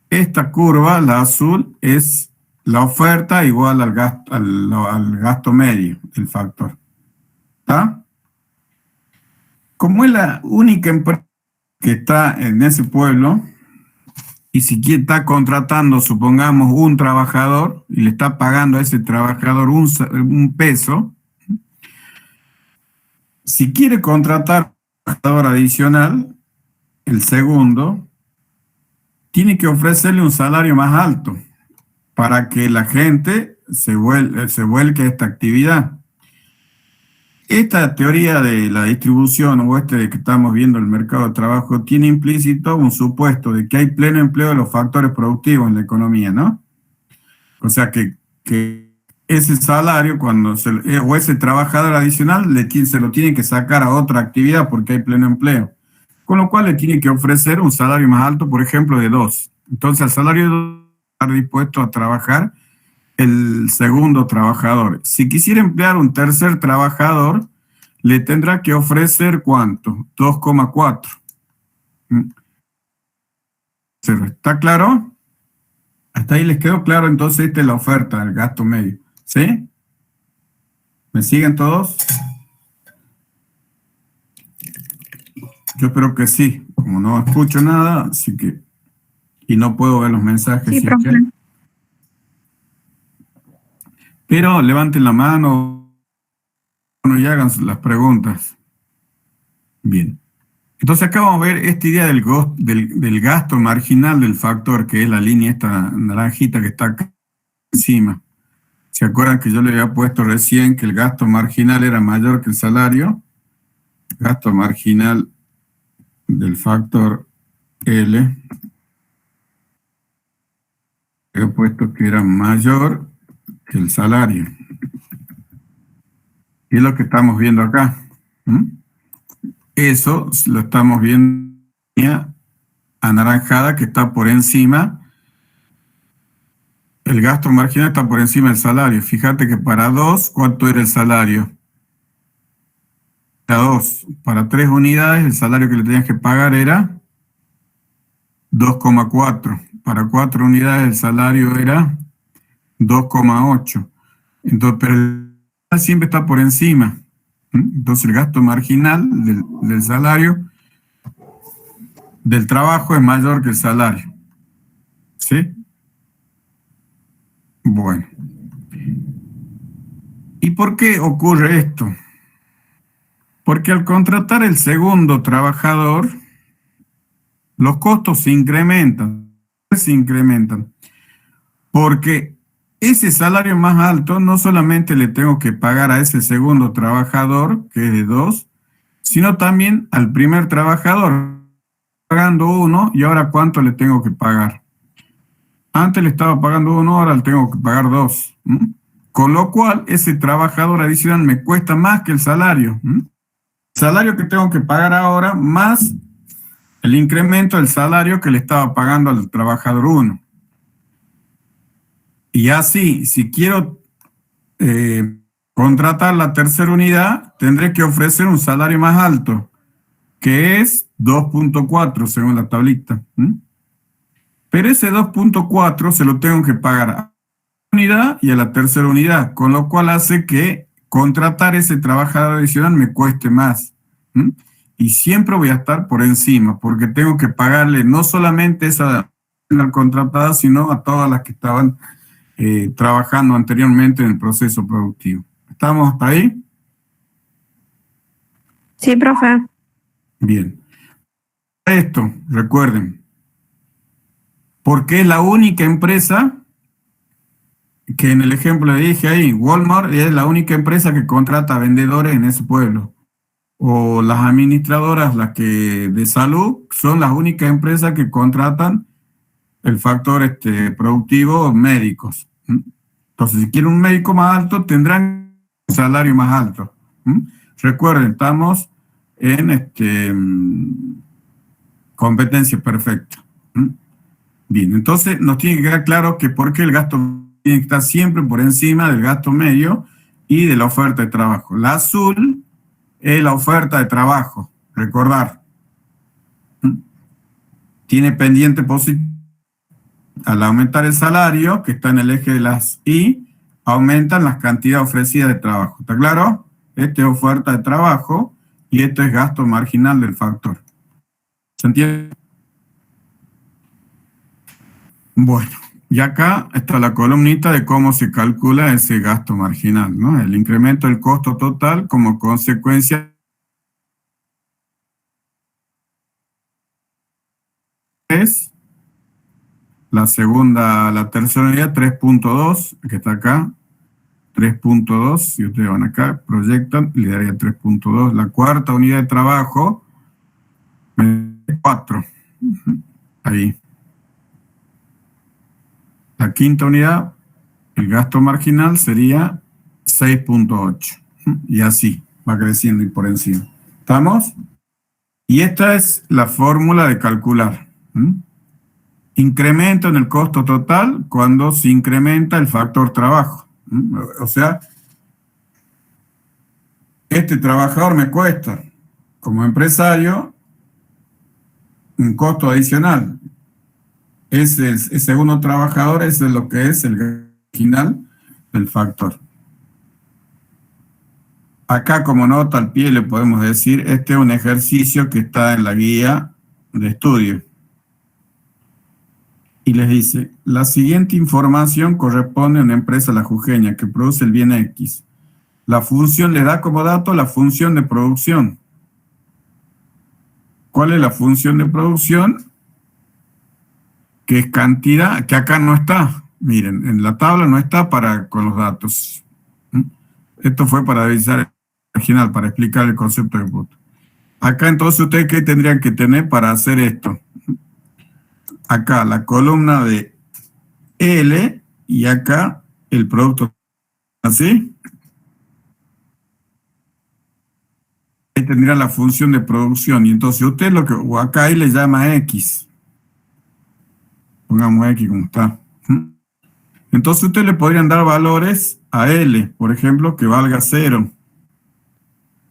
Speaker 1: esta curva, la azul, es la oferta igual al gasto medio, el factor. ¿Está? Como es la única empresa que está en ese pueblo, y si está contratando, supongamos, un trabajador, y le está pagando a ese trabajador un peso, Si quiere contratar un trabajador adicional, el segundo, tiene que ofrecerle un salario más alto para que la gente se vuelque a esta actividad. Esta teoría de la distribución o de que estamos viendo el mercado de trabajo tiene implícito un supuesto de que hay pleno empleo de los factores productivos en la economía, ¿no? O sea que ese salario o ese trabajador adicional se lo tiene que sacar a otra actividad porque hay pleno empleo. Con lo cual le tiene que ofrecer un salario más alto, por ejemplo, de 2. Entonces al salario de 2 estar dispuesto a trabajar el segundo trabajador. Si quisiera emplear un tercer trabajador, le tendrá que ofrecer ¿cuánto? 2,4. ¿Está claro? Hasta ahí les quedó claro, entonces esta es la oferta del gasto medio. ¿Sí? ¿Me siguen todos? Yo espero que sí. Como no escucho nada, así que... Y no puedo ver los mensajes.
Speaker 2: Sí,
Speaker 1: si
Speaker 2: profe.
Speaker 1: es que- Pero levanten la mano y hagan las preguntas. Bien. Entonces acá vamos a ver esta idea del gasto marginal del factor, que es la línea esta naranjita que está acá encima. ¿Se acuerdan que yo le había puesto recién que el gasto marginal era mayor que el salario? Gasto marginal del factor L. He puesto que era mayor que el salario. Y es lo que estamos viendo acá. Eso lo estamos viendo anaranjada que está por encima. El gasto marginal está por encima del salario. Fíjate que para 2, ¿cuánto era el salario? Para 2. Para 3 unidades, el salario que le tenías que pagar era 2,4. Para 4 unidades, el salario era 2,8. Entonces, pero el siempre está por encima. Entonces, el gasto marginal del salario del trabajo es mayor que el salario. ¿Sí? Bueno. ¿Y por qué ocurre esto? Porque al contratar el segundo trabajador, los costos se incrementan. Se incrementan. Porque ese salario más alto no solamente le tengo que pagar a ese segundo trabajador, que es de 2, sino también al primer trabajador, pagando 1, y ahora ¿cuánto le tengo que pagar? Antes le estaba pagando 1, ahora le tengo que pagar 2. Con lo cual, ese trabajador adicional me cuesta más que el salario. El salario que tengo que pagar ahora más el incremento del salario que le estaba pagando al trabajador 1. Y así, si quiero contratar la tercera unidad, tendré que ofrecer un salario más alto, que es 2,4 según la tablita. Pero ese 2,4 se lo tengo que pagar a la unidad y a la tercera unidad, con lo cual hace que contratar ese trabajador adicional me cueste más. Y siempre voy a estar por encima, porque tengo que pagarle no solamente esa contratada, sino a todas las que estaban trabajando anteriormente en el proceso productivo. ¿Estamos hasta ahí?
Speaker 2: Sí, profe.
Speaker 1: Bien. Esto, recuerden, porque es la única empresa que en el ejemplo le dije ahí, Walmart es la única empresa que contrata vendedores en ese pueblo. O las administradoras, las que de salud, son las únicas empresas que contratan el factor productivo médicos. Entonces, si quieren un médico más alto, tendrán un salario más alto. Recuerden, estamos en competencia perfecta. Bien, entonces nos tiene que quedar claro que por qué el gasto tiene que estar siempre por encima del gasto medio y de la oferta de trabajo. La azul es la oferta de trabajo, recordar. Tiene pendiente positivo. Al aumentar el salario, que está en el eje de las Y, aumentan las cantidades ofrecidas de trabajo. ¿Está claro? Esta es oferta de trabajo y esto es gasto marginal del factor. ¿Se entiende? Bueno, y acá está la columnita de cómo se calcula ese gasto marginal, ¿no? El incremento del costo total como consecuencia 3, la tercera unidad 3.2, que está acá, 3.2, si ustedes van acá, proyectan, le daría 3.2. La cuarta unidad de trabajo, 4, ahí. La quinta unidad, el gasto marginal sería 6.8, y así, va creciendo y por encima. ¿Estamos? Y esta es la fórmula de calcular. Incremento en el costo total cuando se incrementa el factor trabajo. O sea, este trabajador me cuesta, como empresario, un costo adicional. Ese segundo trabajador, ese es lo que es el gasto marginal del factor. Acá, como nota al pie, le podemos decir, este es un ejercicio que está en la guía de estudio. Y les dice, la siguiente información corresponde a una empresa la jujeña que produce el bien X. La función le da como dato la función de producción. ¿Cuál es la función de producción? Que es cantidad, que acá no está. Miren, en la tabla no está con los datos. Esto fue para revisar el original, para explicar el concepto de punto. Acá entonces ustedes, ¿qué tendrían que tener para hacer esto? Acá la columna de L y acá el producto. ¿Así? Ahí tendría la función de producción. Y entonces usted o acá ahí le llama X. Pongamos X como está. Entonces usted le podrían dar valores a L, por ejemplo, que valga 0,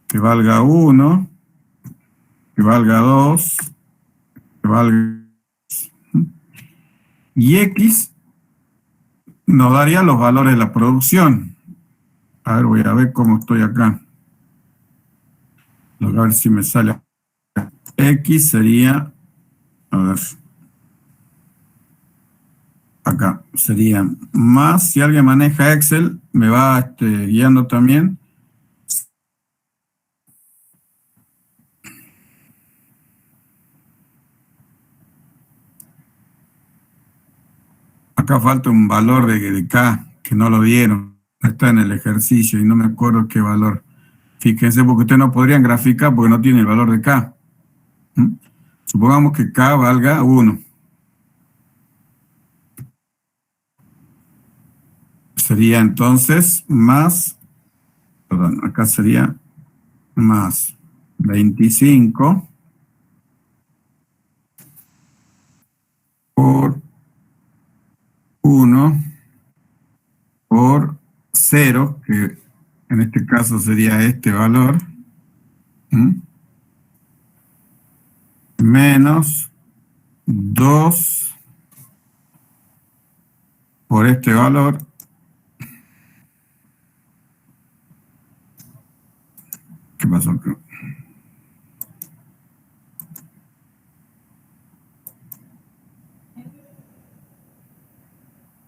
Speaker 1: que valga 1, que valga 2, que valga... Y X nos daría los valores de la producción. A ver, voy a ver cómo estoy acá. A ver si me sale. X sería, a ver, acá sería más, si alguien maneja Excel, me va guiando también. Acá falta un valor de K, que no lo dieron. Está en el ejercicio y no me acuerdo qué valor. Fíjense, porque ustedes no podrían graficar porque no tiene el valor de K. Supongamos que K valga 1. Sería entonces más, perdón, acá sería más 25 por 1 por 0, que en este caso sería este valor, menos 2 por este valor, ¿qué pasó acá?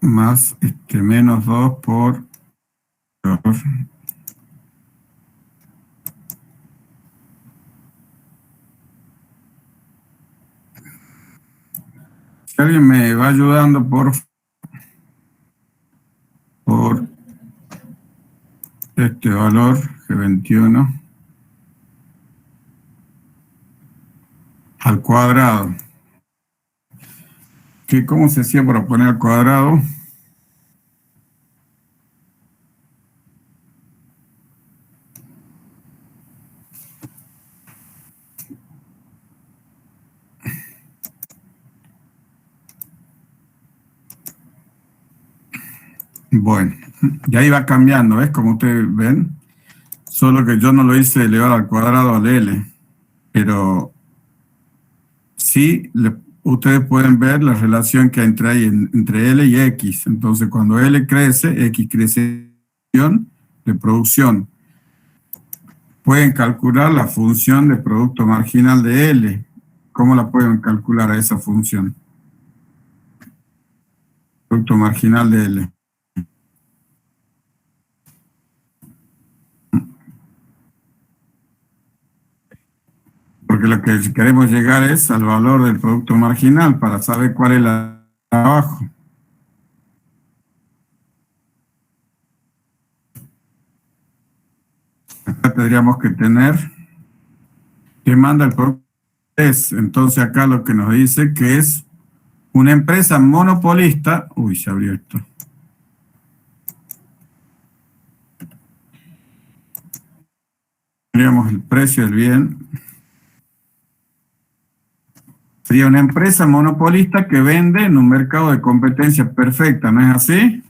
Speaker 1: Más menos 2 por 2. Si alguien me va ayudando por este valor, G21, al cuadrado. ¿Cómo se hacía para poner al cuadrado? Bueno, y ahí va cambiando, ¿ves? Como ustedes ven, solo que yo no lo hice elevado al cuadrado al L, pero sí, ustedes pueden ver la relación que hay entre L y X. Entonces, cuando L crece, X crece de producción. Pueden calcular la función de producto marginal de L. ¿Cómo la pueden calcular a esa función? Producto marginal de L. Porque porque lo que queremos llegar es al valor del producto marginal para saber cuál es el trabajo. Acá tendríamos que tener que manda el producto es. Entonces acá lo que nos dice que es una empresa monopolista. Uy, se abrió esto. Tendríamos el precio del bien. Sería una empresa monopolista que vende en un mercado de competencia perfecta, ¿no es así?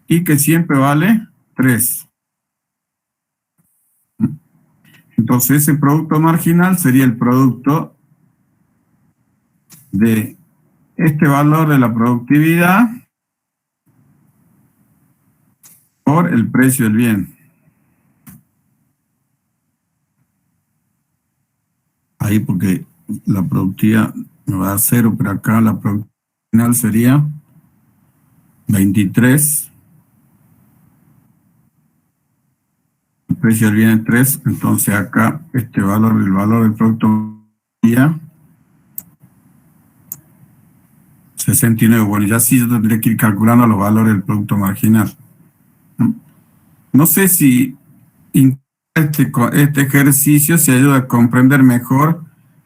Speaker 1: Y que siempre vale 3. Entonces ese producto marginal sería el producto de este valor de la productividad por el precio del bien. Ahí porque la productividad me va a dar 0, pero acá la productividad final sería 23. El precio del bien es 3, entonces acá este valor, el valor del producto sería 69. Bueno, ya sí yo tendría que ir calculando los valores del producto marginal. No sé si este ejercicio se ayuda a comprender mejor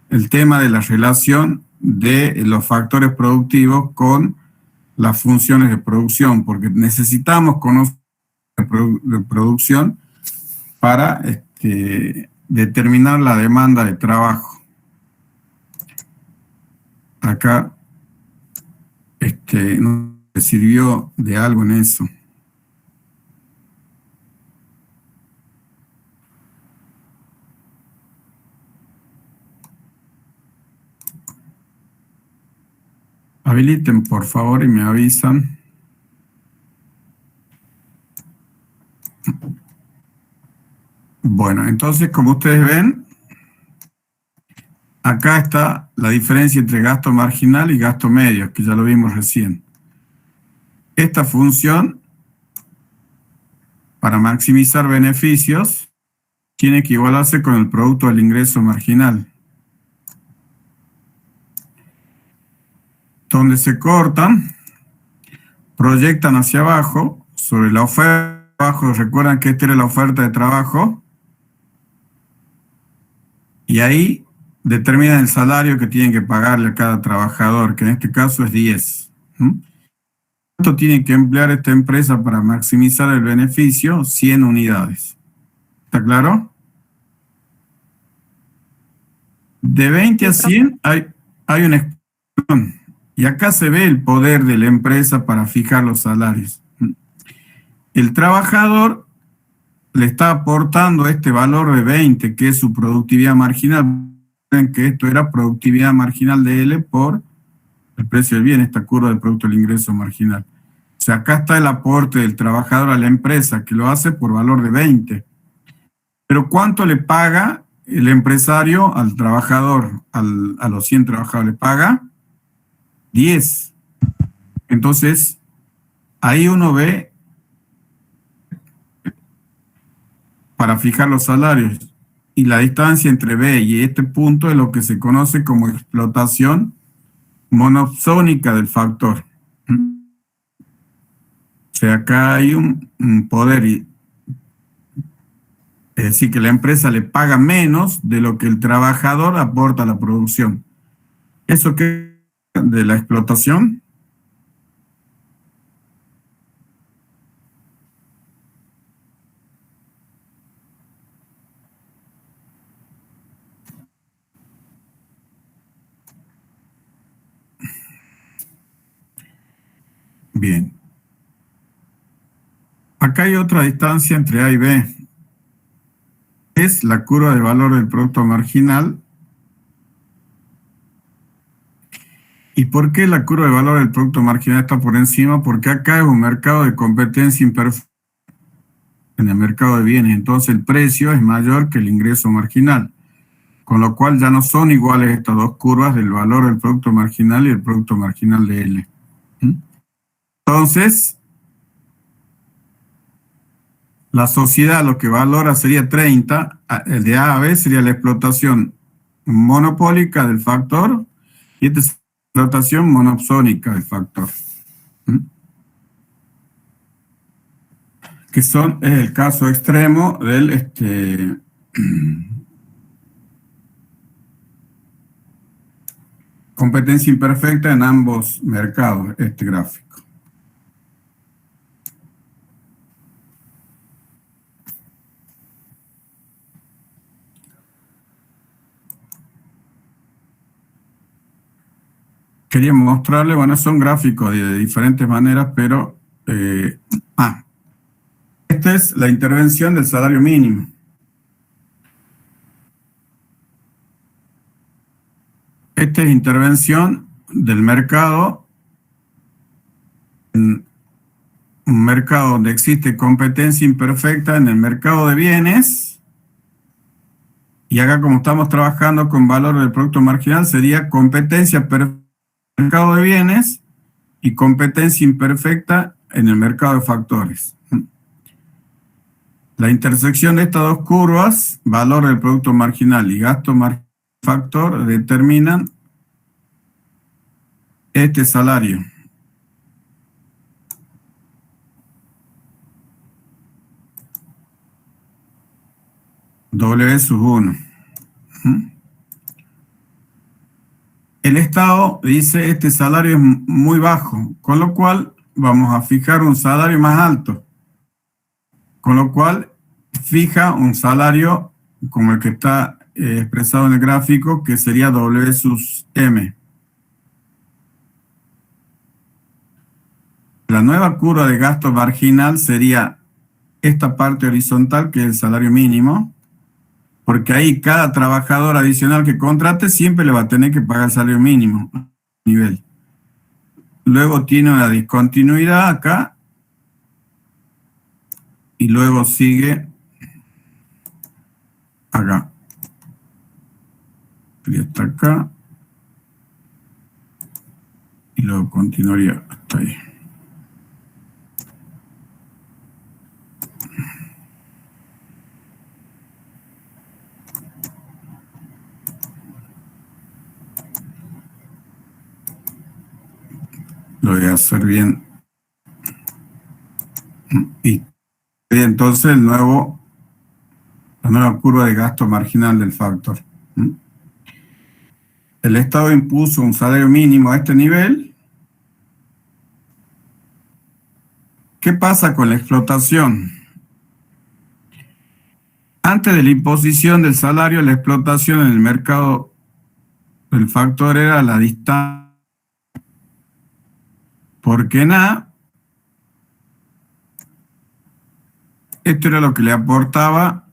Speaker 1: el tema de la relación de los factores productivos con las funciones de producción, porque necesitamos conocer de producción para determinar la demanda de trabajo. Acá nos sirvió de algo en eso. Habiliten por favor y me avisan. Bueno, entonces como ustedes ven, acá está la diferencia entre gasto marginal y gasto medio, que ya lo vimos recién. Esta función, para maximizar beneficios, tiene que igualarse con el producto del ingreso marginal. Donde se cortan, proyectan hacia abajo, sobre la oferta de trabajo. Recuerdan que esta era la oferta de trabajo. Y ahí determinan el salario que tienen que pagarle a cada trabajador, que en este caso es 10. ¿Cuánto tiene que emplear esta empresa para maximizar el beneficio? 100 unidades. ¿Está claro? De 20 a 100 hay una explosión. Y acá se ve el poder de la empresa para fijar los salarios. El trabajador le está aportando este valor de 20, que es su productividad marginal. Ven que esto era productividad marginal de L por el precio del bien, esta curva del producto del ingreso marginal. O sea, acá está el aporte del trabajador a la empresa, que lo hace por valor de 20. Pero ¿cuánto le paga el empresario al trabajador, a los 100 trabajadores? Le paga 10. Entonces, ahí uno ve, para fijar los salarios, y la distancia entre B y este punto es lo que se conoce como explotación monopsónica del factor. O sea, acá hay un poder, es decir, que la empresa le paga menos de lo que el trabajador aporta a la producción. ¿Eso qué es de la explotación? Bien. Acá hay otra distancia entre A y B. Es la curva de valor del producto marginal. ¿Y por qué la curva de valor del producto marginal está por encima? Porque acá es un mercado de competencia imperfecta en el mercado de bienes. Entonces el precio es mayor que el ingreso marginal. Con lo cual ya no son iguales estas dos curvas del valor del producto marginal y el producto marginal de L. Entonces, la sociedad lo que valora sería 30, el de A a B sería la explotación monopólica del factor y esta es la explotación monopsónica del factor. Que es el caso extremo del competencia imperfecta en ambos mercados, este gráfico. Quería mostrarle, bueno, son gráficos de diferentes maneras, pero esta es la intervención del salario mínimo. Esta es intervención del mercado, en un mercado donde existe competencia imperfecta en el mercado de bienes, y acá como estamos trabajando con valor del producto marginal, sería competencia perfecta en el mercado de bienes y competencia imperfecta en el mercado de factores. La intersección de estas dos curvas, valor del producto marginal y gasto marginal factor, determinan este salario. W sub 1. El Estado dice este salario es muy bajo, con lo cual vamos a fijar un salario más alto. Con lo cual fija un salario como el que está expresado en el gráfico, que sería W sub M. La nueva curva de gasto marginal sería esta parte horizontal, que es el salario mínimo, porque ahí cada trabajador adicional que contrate siempre le va a tener que pagar el salario mínimo nivel. Luego tiene una discontinuidad acá, y luego sigue acá. Y hasta acá. Y luego continuaría hasta ahí. Lo voy a hacer bien. Y entonces la nueva curva de gasto marginal del factor. El Estado impuso un salario mínimo a este nivel. ¿Qué pasa con la explotación? Antes de la imposición del salario, la explotación en el mercado del factor era la distancia. Porque nada, esto era lo que le aportaba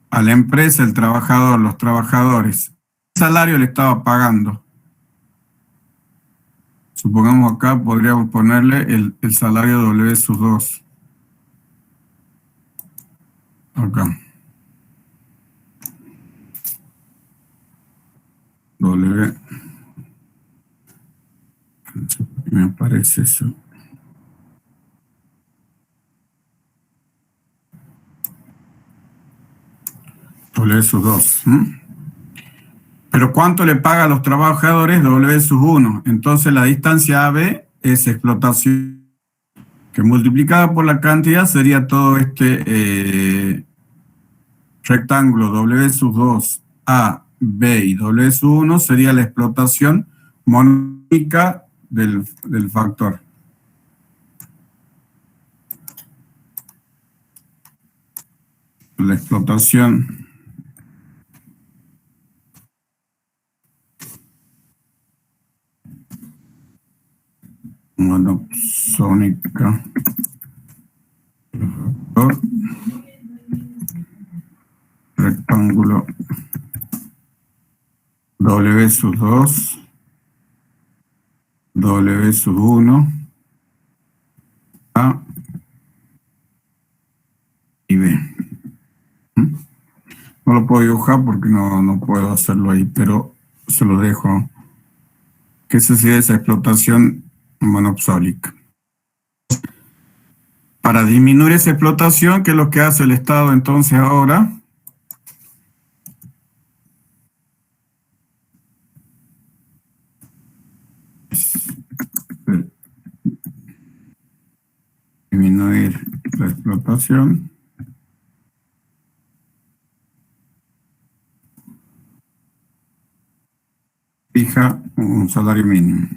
Speaker 1: a la empresa el trabajador, los trabajadores. ¿Qué salario le estaba pagando? Supongamos acá podríamos ponerle el salario W sub 2. Acá. W. Me aparece eso. W sub 2. Pero ¿cuánto le paga a los trabajadores? W sub 1. Entonces la distancia AB es explotación, que multiplicada por la cantidad sería todo este rectángulo W sub 2, A, B y W sub 1 sería la explotación monónica del factor. La explotación monopsónica rectángulo W sub 2, W sub 1, A y B. No lo puedo dibujar porque no puedo hacerlo ahí, pero se lo dejo. Que esa sería esa explotación monopsólica. Para disminuir esa explotación, ¿qué es lo que hace el Estado entonces ahora? disminuir la explotación. Fija un salario mínimo.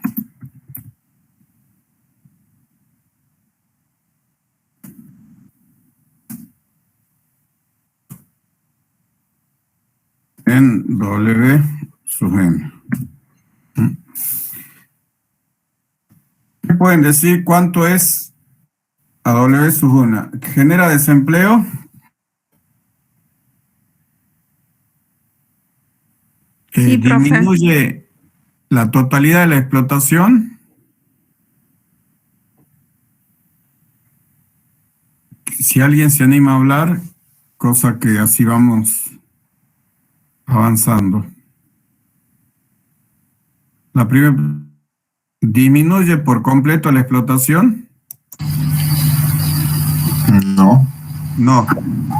Speaker 1: En W sub M. ¿Qué pueden decir cuánto es a W sub 1? ¿Genera desempleo?
Speaker 2: Sí, profe.
Speaker 1: ¿Disminuye la totalidad de la explotación? Si alguien se anima a hablar, cosa que así vamos avanzando. La primera, ¿disminuye por completo la explotación?
Speaker 4: No.
Speaker 1: No,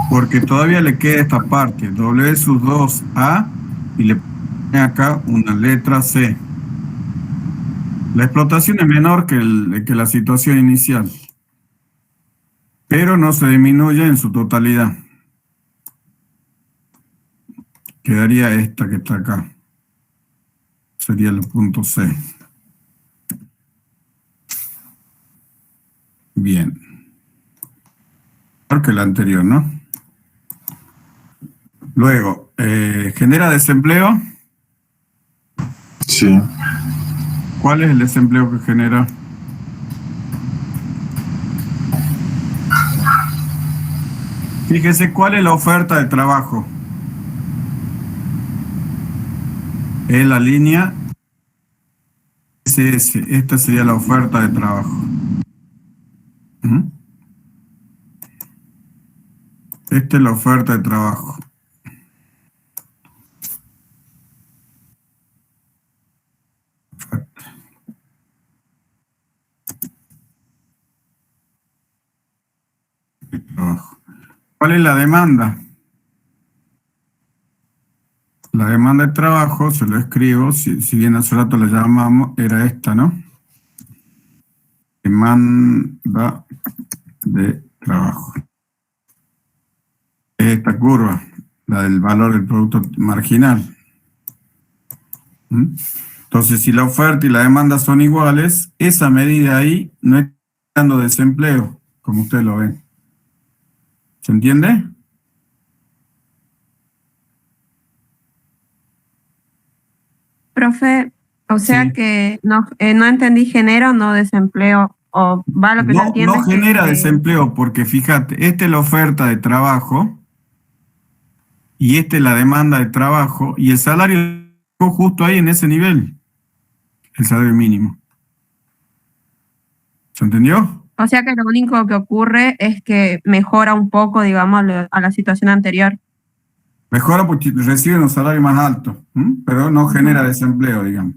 Speaker 1: porque todavía le queda esta parte, W sub 2A, y le pone acá una letra C. La explotación es menor que la situación inicial, pero no se disminuye en su totalidad. Quedaría esta que está acá. Sería el punto C. Bien. Mejor que la anterior, ¿no? Luego, ¿genera desempleo?
Speaker 4: Sí.
Speaker 1: ¿Cuál es el desempleo que genera? Fíjese, ¿cuál es la oferta de trabajo? Es la línea SS. Esta sería la oferta de trabajo. Esta es la oferta de trabajo. ¿Cuál es la demanda? La demanda de trabajo, se lo escribo, si bien hace rato la llamamos, era esta, ¿no? Demanda de trabajo. Esta curva, la del valor del producto marginal. Entonces, si la oferta y la demanda son iguales, esa medida ahí no está dando desempleo, como ustedes lo ven. ¿Se entiende?
Speaker 2: Profe, o sea
Speaker 1: Sí.
Speaker 2: que no entendí género, no desempleo, o va lo que yo entiendo.
Speaker 1: No
Speaker 2: es que
Speaker 1: genera desempleo, porque fíjate, esta es la oferta de trabajo y esta es la demanda de trabajo y el salario justo ahí en ese nivel, el salario mínimo. ¿Se entendió?
Speaker 2: O sea que lo único que ocurre es que mejora un poco, digamos, a la situación anterior.
Speaker 1: Mejora porque reciben un salario más alto, pero no genera desempleo, digamos.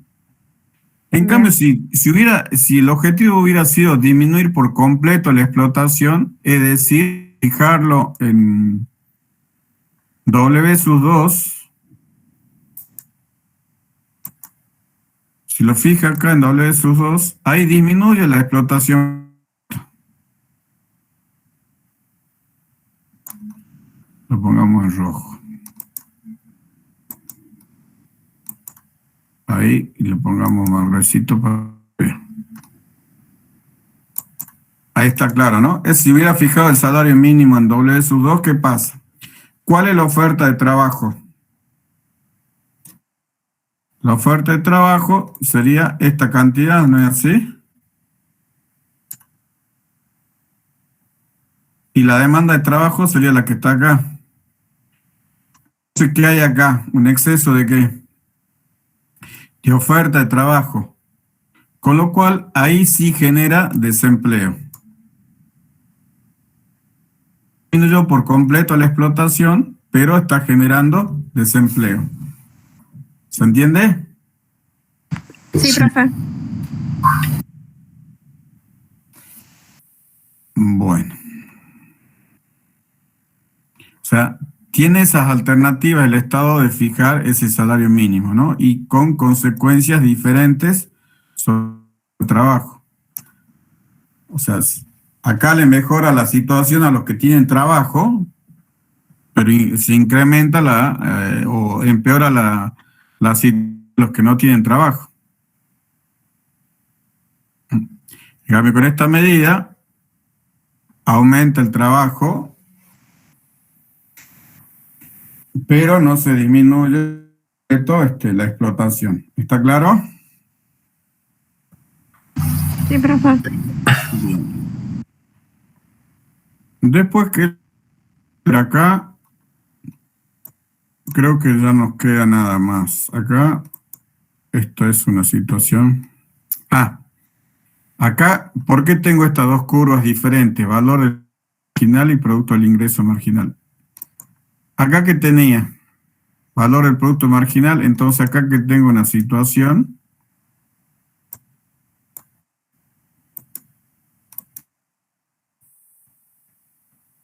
Speaker 1: En
Speaker 2: Bien.
Speaker 1: cambio, si el objetivo hubiera sido disminuir por completo la explotación, es decir, fijarlo en W sub 2, si lo fija acá en W sub 2, ahí disminuye la explotación. Lo pongamos en rojo. Ahí, y le pongamos marroncito para ver. Ahí está claro, ¿no? Si hubiera fijado el salario mínimo en W sub 2, ¿qué pasa? ¿Cuál es la oferta de trabajo? La oferta de trabajo sería esta cantidad, ¿no es así? Y la demanda de trabajo sería la que está acá. Entonces, ¿qué hay acá? ¿Un exceso de qué? De oferta de trabajo. Con lo cual, ahí sí genera desempleo. Disminuyó por completo la explotación, pero está generando desempleo. ¿Se entiende?
Speaker 2: Sí, profe.
Speaker 1: Bueno. O sea, tiene esas alternativas el Estado de fijar ese salario mínimo, ¿no? Y con consecuencias diferentes sobre el trabajo. O sea, Acá le mejora la situación a los que tienen trabajo, pero se incrementa o empeora la situación de los que no tienen trabajo. En cambio, con esta medida aumenta el trabajo, pero no se disminuye la explotación. ¿Está claro?
Speaker 2: Sí, profe.
Speaker 1: Bien. Después que acá, creo que ya nos queda nada más. Acá, esto es una situación. Acá, ¿por qué tengo estas dos curvas diferentes? Valor marginal y producto del ingreso marginal. Acá que tenía valor del producto marginal, entonces acá que tengo una situación.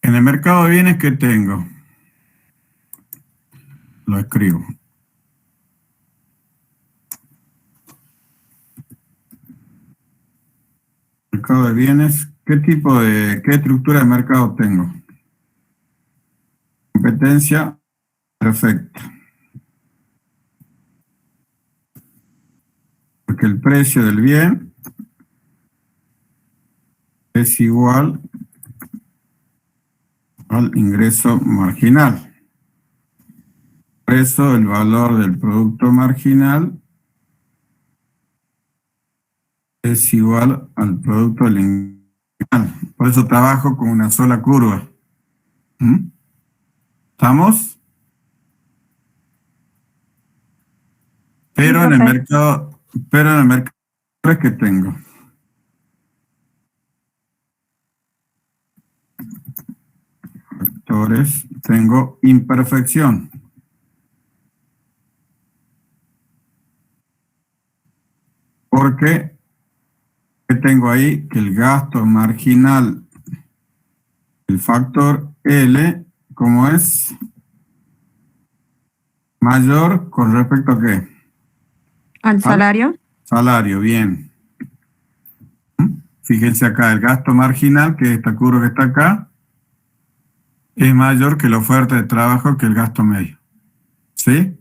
Speaker 1: En el mercado de bienes, ¿qué tengo? Lo escribo. Mercado de bienes, ¿qué estructura de mercado tengo? Competencia perfecta. Porque el precio del bien es igual al ingreso marginal. Por eso el valor del producto marginal es igual al producto del ingreso marginal. Por eso trabajo con una sola curva. ¿Estamos? Pero en el mercado, es que tengo. Factores, tengo imperfección. Porque ¿qué tengo ahí? Que el gasto marginal, el factor L, ¿cómo es? Mayor con respecto a qué?
Speaker 2: ¿Al salario?
Speaker 1: Salario, bien. Fíjense acá, el gasto marginal, que es esta curva que está acá, es mayor que la oferta de trabajo que el gasto medio. ¿Sí?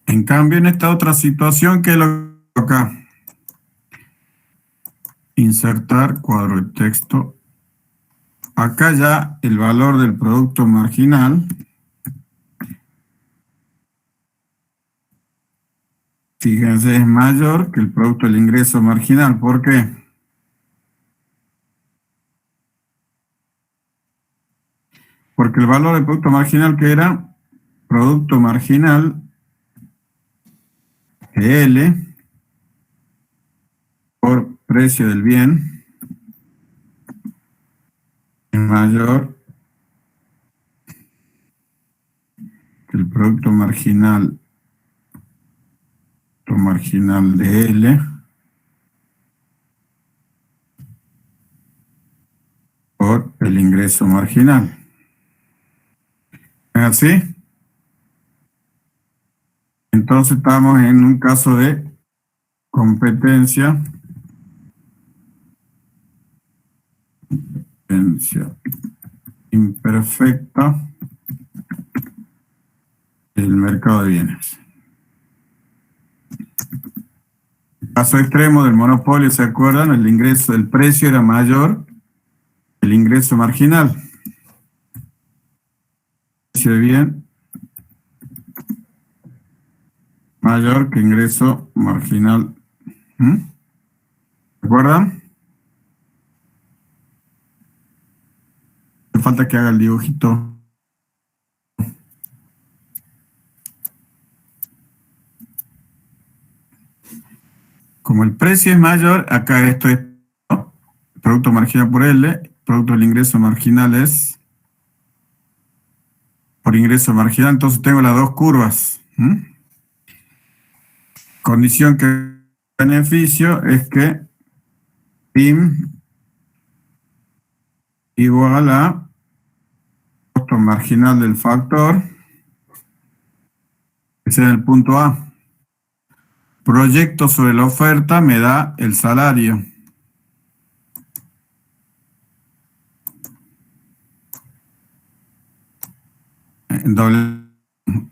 Speaker 1: En cambio, en esta otra situación, ¿qué es lo que acá? Insertar cuadro de texto. Acá ya el valor del producto marginal, fíjense, es mayor que el producto del ingreso marginal. ¿Por qué? Porque el valor del producto marginal, que era producto marginal L por precio del bien, es mayor que el producto marginal de L por el ingreso marginal. ¿Es así? Entonces estamos en un caso de competencia imperfecta del mercado de bienes. Caso extremo del monopolio, ¿se acuerdan? El precio era mayor que el ingreso marginal. El precio de bien mayor que ingreso marginal. ¿Se acuerdan? Me falta que haga el dibujito. Como el precio es mayor, acá esto es producto marginal por L, producto del ingreso marginal es por ingreso marginal, entonces tengo las dos curvas. Condición que el beneficio es que PIM igual a costo marginal del factor, ese es el punto A. Proyecto sobre la oferta me da el salario.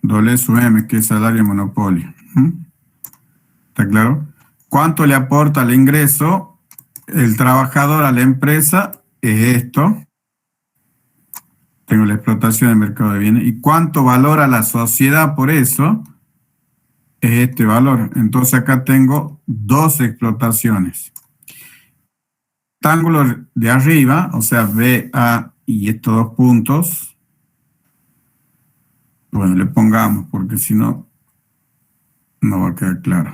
Speaker 1: Doble sub M, que es salario monopolio. ¿Está claro? ¿Cuánto le aporta el ingreso el trabajador a la empresa? Es esto. Tengo la explotación del mercado de bienes. ¿Y cuánto valora la sociedad por eso? Es este valor. Entonces acá tengo dos explotaciones. Rectángulo de arriba, o sea, BA y estos dos puntos. Bueno, le pongamos, porque si no, no va a quedar claro.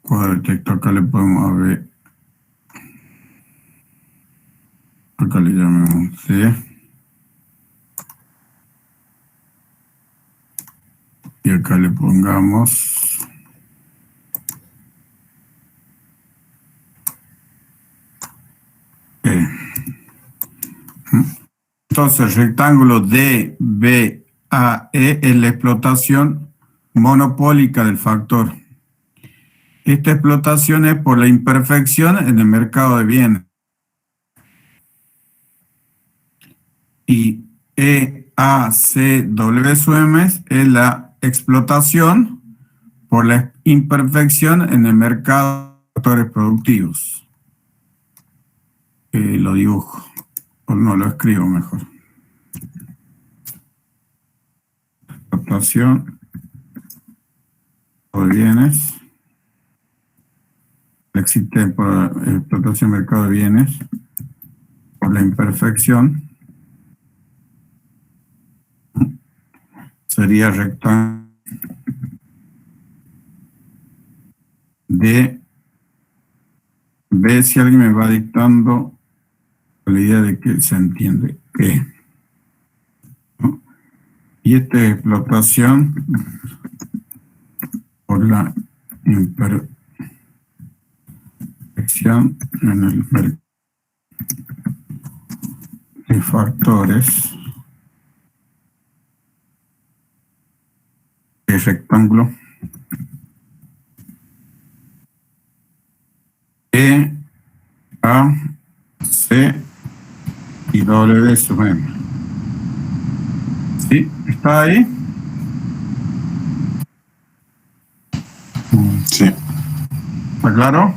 Speaker 1: Cuadro de texto, acá le podemos ver. Acá le llamamos C. Y acá le pongamos E. Entonces, rectángulo DBAE es la explotación monopólica del factor. Esta explotación es por la imperfección en el mercado de bienes. Y EACW sub M es la explotación por la imperfección en el mercado de factores productivos. Lo dibujo, o no lo escribo mejor. Explotación de bienes. Existe por explotación del mercado de bienes por la imperfección. Sería rectángulo de B, si alguien me va dictando la idea de que se entiende qué. ¿No? Y esta es explotación por la imperfección en el mercado de factores. El rectángulo E, A, C y W sub M. ¿Sí? ¿Está ahí?
Speaker 4: Sí.
Speaker 1: ¿Está claro?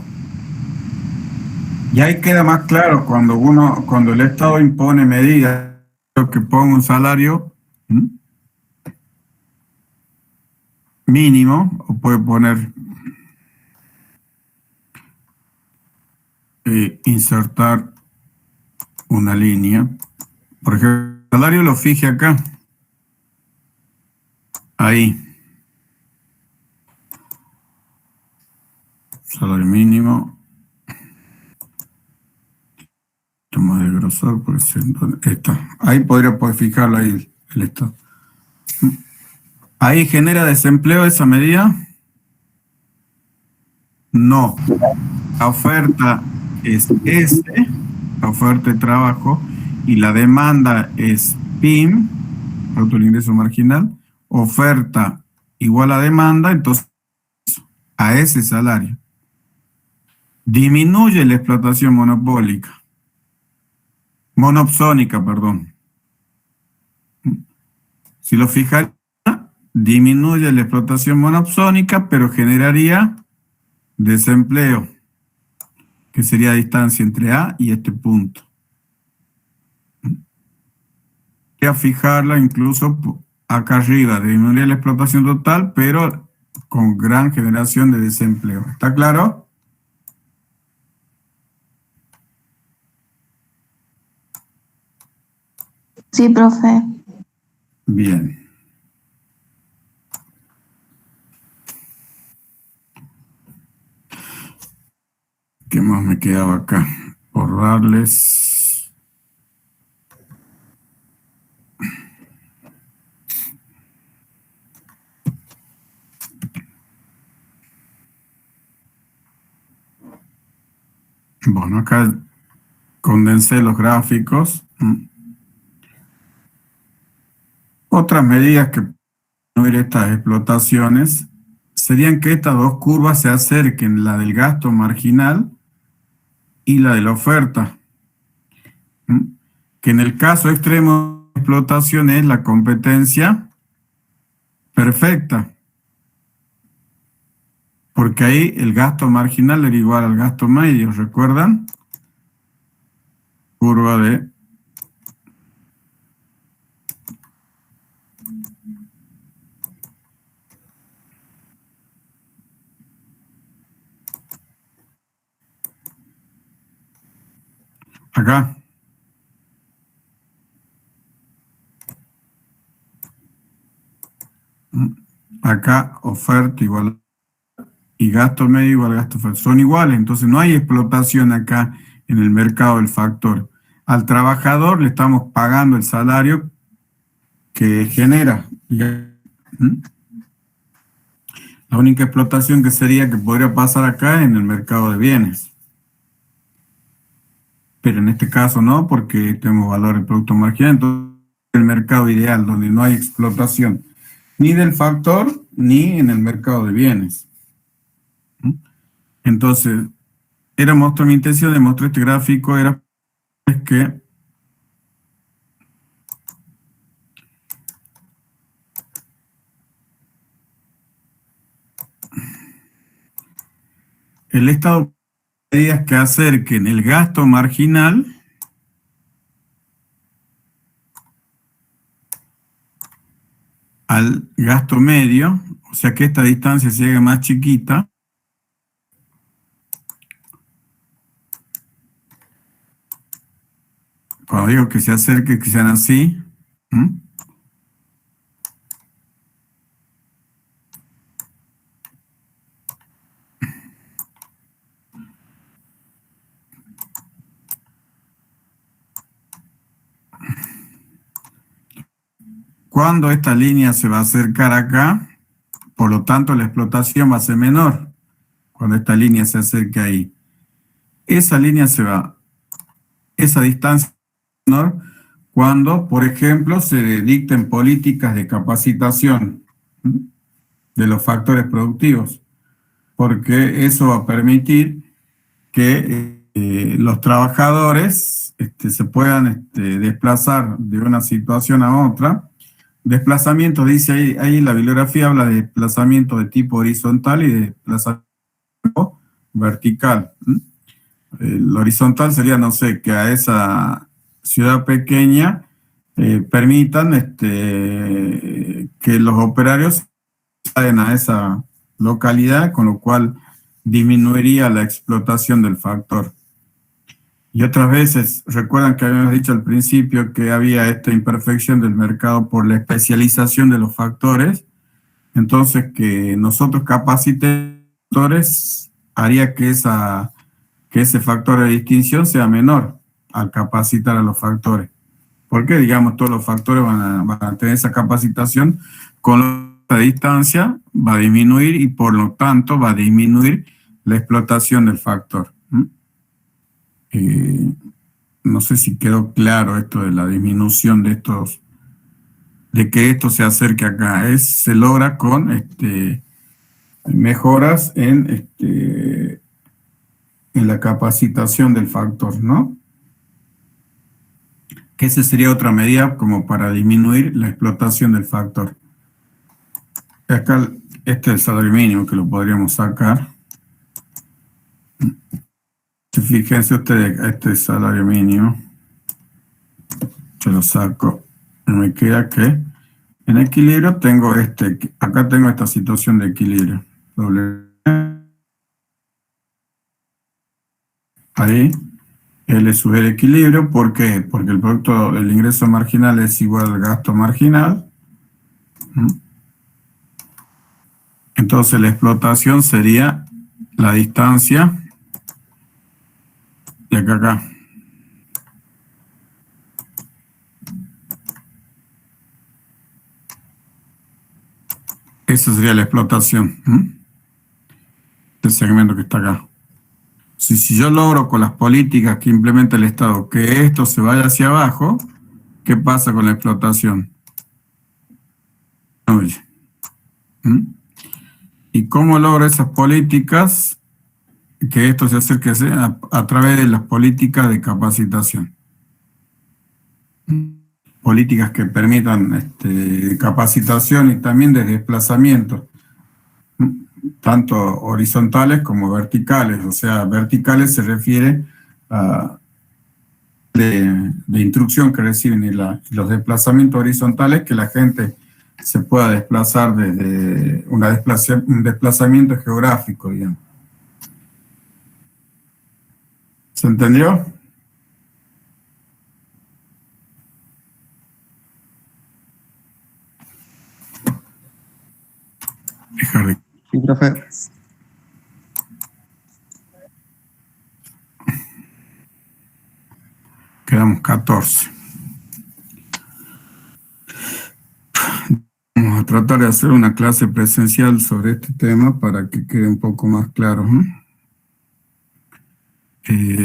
Speaker 1: Y ahí queda más claro cuando el Estado impone medidas que ponga un salario mínimo, o puede poner insertar una línea. Por ejemplo, el salario lo fije acá. Ahí. Salario mínimo. Más de grosor, porque está. Ahí podría fijarlo ahí el Estado. ¿Ahí genera desempleo esa medida? No. La oferta es S, la oferta de trabajo, y la demanda es PIM, producto del ingreso marginal. Oferta igual a demanda, entonces a ese salario. Disminuye la explotación monopsónica, perdón. Si lo fijan, disminuye la explotación monopsónica, pero generaría desempleo, que sería distancia entre A y este punto. Voy a fijarla incluso acá arriba, disminuir la explotación total, pero con gran generación de desempleo. ¿Está claro?
Speaker 5: Sí, profe.
Speaker 1: Bien. ¿Qué más me quedaba acá? Por darles. Bueno, acá condensé los gráficos. Otras medidas que estas explotaciones serían que estas dos curvas se acerquen, la del gasto marginal y la de la oferta. Que en el caso extremo de explotación es la competencia perfecta. Porque ahí el gasto marginal era igual al gasto medio, ¿recuerdan? Curva de acá. Acá oferta igual y gasto medio igual gasto oferta. Son iguales, entonces no hay explotación acá en el mercado del factor. Al trabajador le estamos pagando el salario que genera. La única explotación que sería que podría pasar acá en el mercado de bienes. Pero en este caso no, porque tenemos valor del producto marginal. Entonces, el mercado ideal, donde no hay explotación ni del factor, ni en el mercado de bienes. Entonces, mi intención de mostrar este gráfico era que el Estado medidas que acerquen el gasto marginal al gasto medio, o sea que esta distancia se haga más chiquita. Cuando digo que se acerque, que sean así. Cuando esta línea se va a acercar acá, por lo tanto la explotación va a ser menor. Cuando esta línea se acerque ahí. Esa línea se va, esa distancia es menor cuando, por ejemplo, se dicten políticas de capacitación de los factores productivos, porque eso va a permitir que los trabajadores se puedan desplazar de una situación a otra. Desplazamiento, dice ahí la bibliografía habla de desplazamiento de tipo horizontal y de desplazamiento vertical. El horizontal sería, no sé, que a esa ciudad pequeña permitan que los operarios salgan a esa localidad, con lo cual disminuiría la explotación del factor. Y otras veces, recuerdan que habíamos dicho al principio que había esta imperfección del mercado por la especialización de los factores. Entonces, que nosotros capacitemos haría que ese factor de distinción sea menor al capacitar a los factores. Porque, digamos, todos los factores van a tener esa capacitación, con la distancia va a disminuir y por lo tanto va a disminuir la explotación del factor. No sé si quedó claro esto de la disminución de estos, de que esto se acerque acá. Se logra con mejoras en la capacitación del factor, ¿no? Que esa sería otra medida como para disminuir la explotación del factor. Acá este es el salario mínimo que lo podríamos sacar. Fíjense ustedes, este salario mínimo, yo lo saco, me queda que en equilibrio tengo acá tengo esta situación de equilibrio. Ahí, L sub el equilibrio, ¿por qué? Porque el producto del ingreso marginal es igual al gasto marginal. Entonces la explotación sería la distancia de acá a acá. Esa sería la explotación. Este segmento que está acá. Si yo logro con las políticas que implementa el Estado que esto se vaya hacia abajo, ¿qué pasa con la explotación? Oye, ¿Mm? ¿Y cómo logra esas políticas? Que esto se acerque a través de las políticas de capacitación. Políticas que permitan capacitación y también de desplazamiento, tanto horizontales como verticales. O sea, verticales se refiere a de instrucción que reciben y los desplazamientos horizontales, que la gente se pueda desplazar desde un desplazamiento geográfico, digamos. ¿Se entendió? Déjame.
Speaker 3: Sí, profe.
Speaker 1: Quedamos 14. Vamos a tratar de hacer una clase presencial sobre este tema para que quede un poco más claro, ¿no?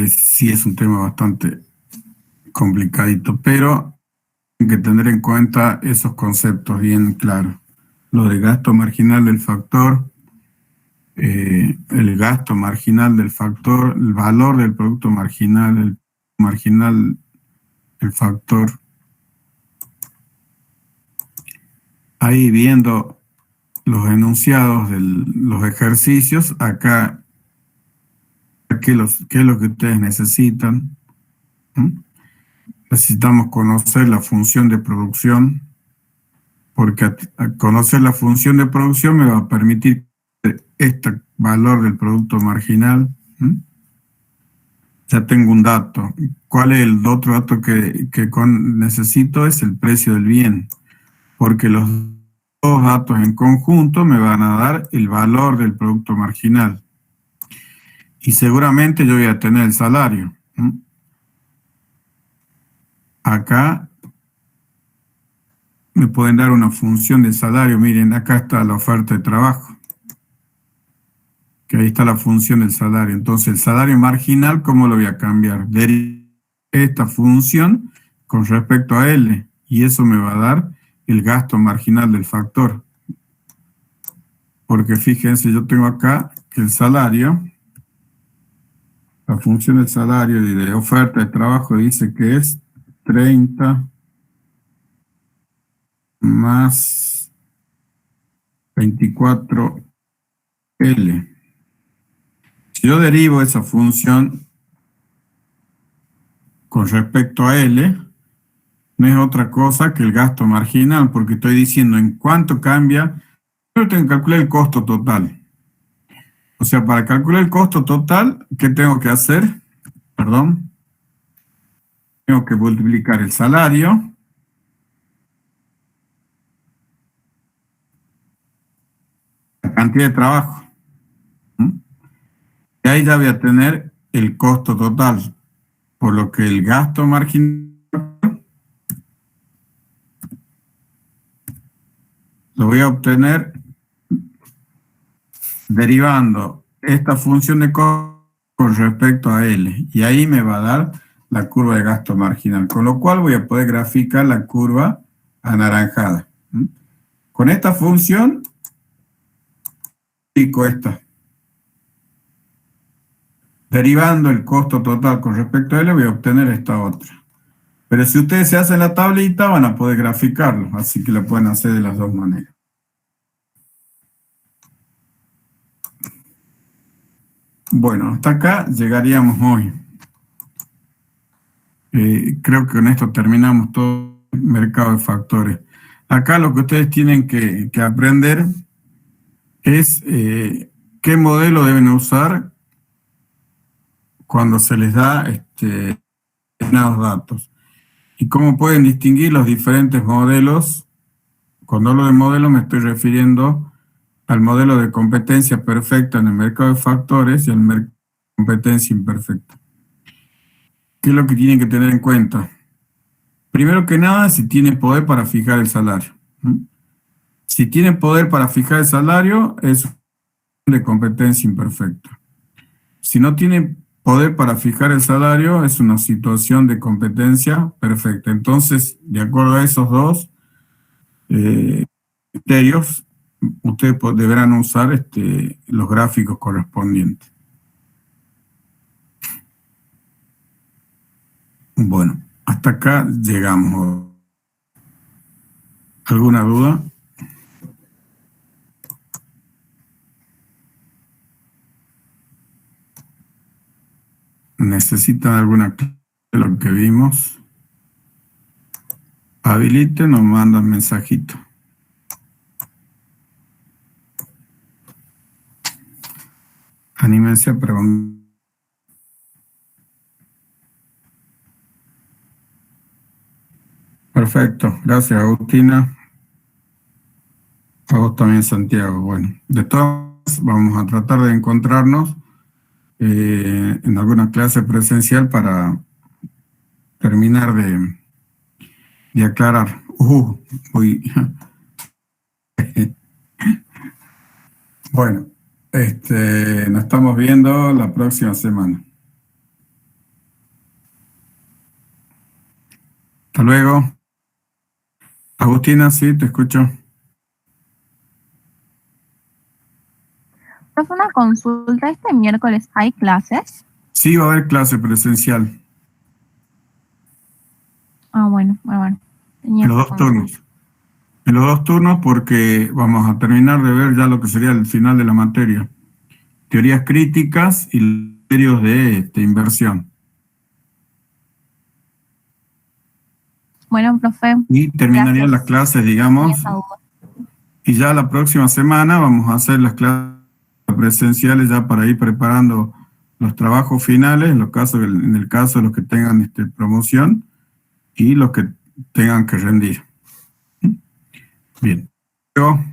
Speaker 1: Sí, es un tema bastante complicadito, pero hay que tener en cuenta esos conceptos bien claros. Lo de gasto marginal del factor, el gasto marginal del factor, el valor del producto marginal, el marginal del factor. Ahí viendo los enunciados de los ejercicios, acá, ¿qué es lo que ustedes necesitan? ¿Mm? Necesitamos conocer la función de producción, porque a conocer la función de producción me va a permitir este valor del producto marginal. ¿Mm? Ya tengo un dato. ¿Cuál es el otro dato que necesito? Es el precio del bien, porque los dos datos en conjunto me van a dar el valor del producto marginal. Y seguramente yo voy a tener el salario. ¿Mm? Acá me pueden dar una función de salario. Miren, acá está la oferta de trabajo, que ahí está la función del salario. Entonces, el salario marginal, ¿cómo lo voy a cambiar? De esta función con respecto a L, y eso me va a dar el gasto marginal del factor. Porque fíjense, yo tengo acá que el salario, la función del salario y de oferta de trabajo dice que es 30 más 24L. Si yo derivo esa función con respecto a L, no es otra cosa que el gasto marginal, porque estoy diciendo en cuánto cambia. Yo tengo que calcular el costo total. O sea, para calcular el costo total, ¿qué tengo que hacer? Perdón. Tengo que multiplicar el salario la cantidad de trabajo. ¿Mm? Y ahí ya voy a tener el costo total, por lo que el gasto marginal lo voy a obtener derivando esta función de costo con respecto a L. Y ahí me va a dar la curva de gasto marginal, con lo cual voy a poder graficar la curva anaranjada. ¿Mm? Con esta función, aplico esta. Derivando el costo total con respecto a L, voy a obtener esta otra. Pero si ustedes se hacen la tablita, van a poder graficarlo, así que lo pueden hacer de las dos maneras. Bueno, hasta acá llegaríamos hoy. Creo que con esto terminamos todo el mercado de factores. Acá lo que ustedes tienen que aprender es qué modelo deben usar cuando se les da determinados datos. Y cómo pueden distinguir los diferentes modelos. Cuando hablo de modelo me estoy refiriendo al modelo de competencia perfecta en el mercado de factores y al mercado de competencia imperfecta. ¿Qué es lo que tienen que tener en cuenta? Primero que nada, si tiene poder para fijar el salario. Si tiene poder para fijar el salario, es de competencia imperfecta. Si no tiene poder para fijar el salario, es una situación de competencia perfecta. Entonces, de acuerdo a esos dos criterios, ustedes deberán usar los gráficos correspondientes. Bueno, hasta acá llegamos. ¿Alguna duda? ¿Necesitan alguna clase de lo que vimos? Habiliten o mandan mensajito. Anímense a preguntar. Perfecto, gracias Agustina. A vos también, Santiago. Bueno, de todas vamos a tratar de encontrarnos en alguna clase presencial para terminar de aclarar. Uy. Bueno, nos estamos viendo la próxima semana. Hasta luego. Agustina, sí, te escucho.
Speaker 4: Profe, una consulta, ¿este miércoles hay clases?
Speaker 1: Sí, va a haber clase presencial.
Speaker 4: Ah, bueno. Tenía
Speaker 1: En los
Speaker 4: esa
Speaker 1: dos
Speaker 4: consulta.
Speaker 1: turnos. En los dos turnos porque vamos a terminar de ver ya lo que sería el final de la materia. Teorías críticas y criterios de inversión.
Speaker 4: Bueno, profe.
Speaker 1: Y terminarían las
Speaker 4: Gracias.
Speaker 1: clases, digamos,
Speaker 4: Tenía esa duda.
Speaker 1: y ya la próxima semana vamos a hacer las clases presenciales ya para ir preparando los trabajos finales, en el caso de los que tengan promoción y los que tengan que rendir. Bien. Luego,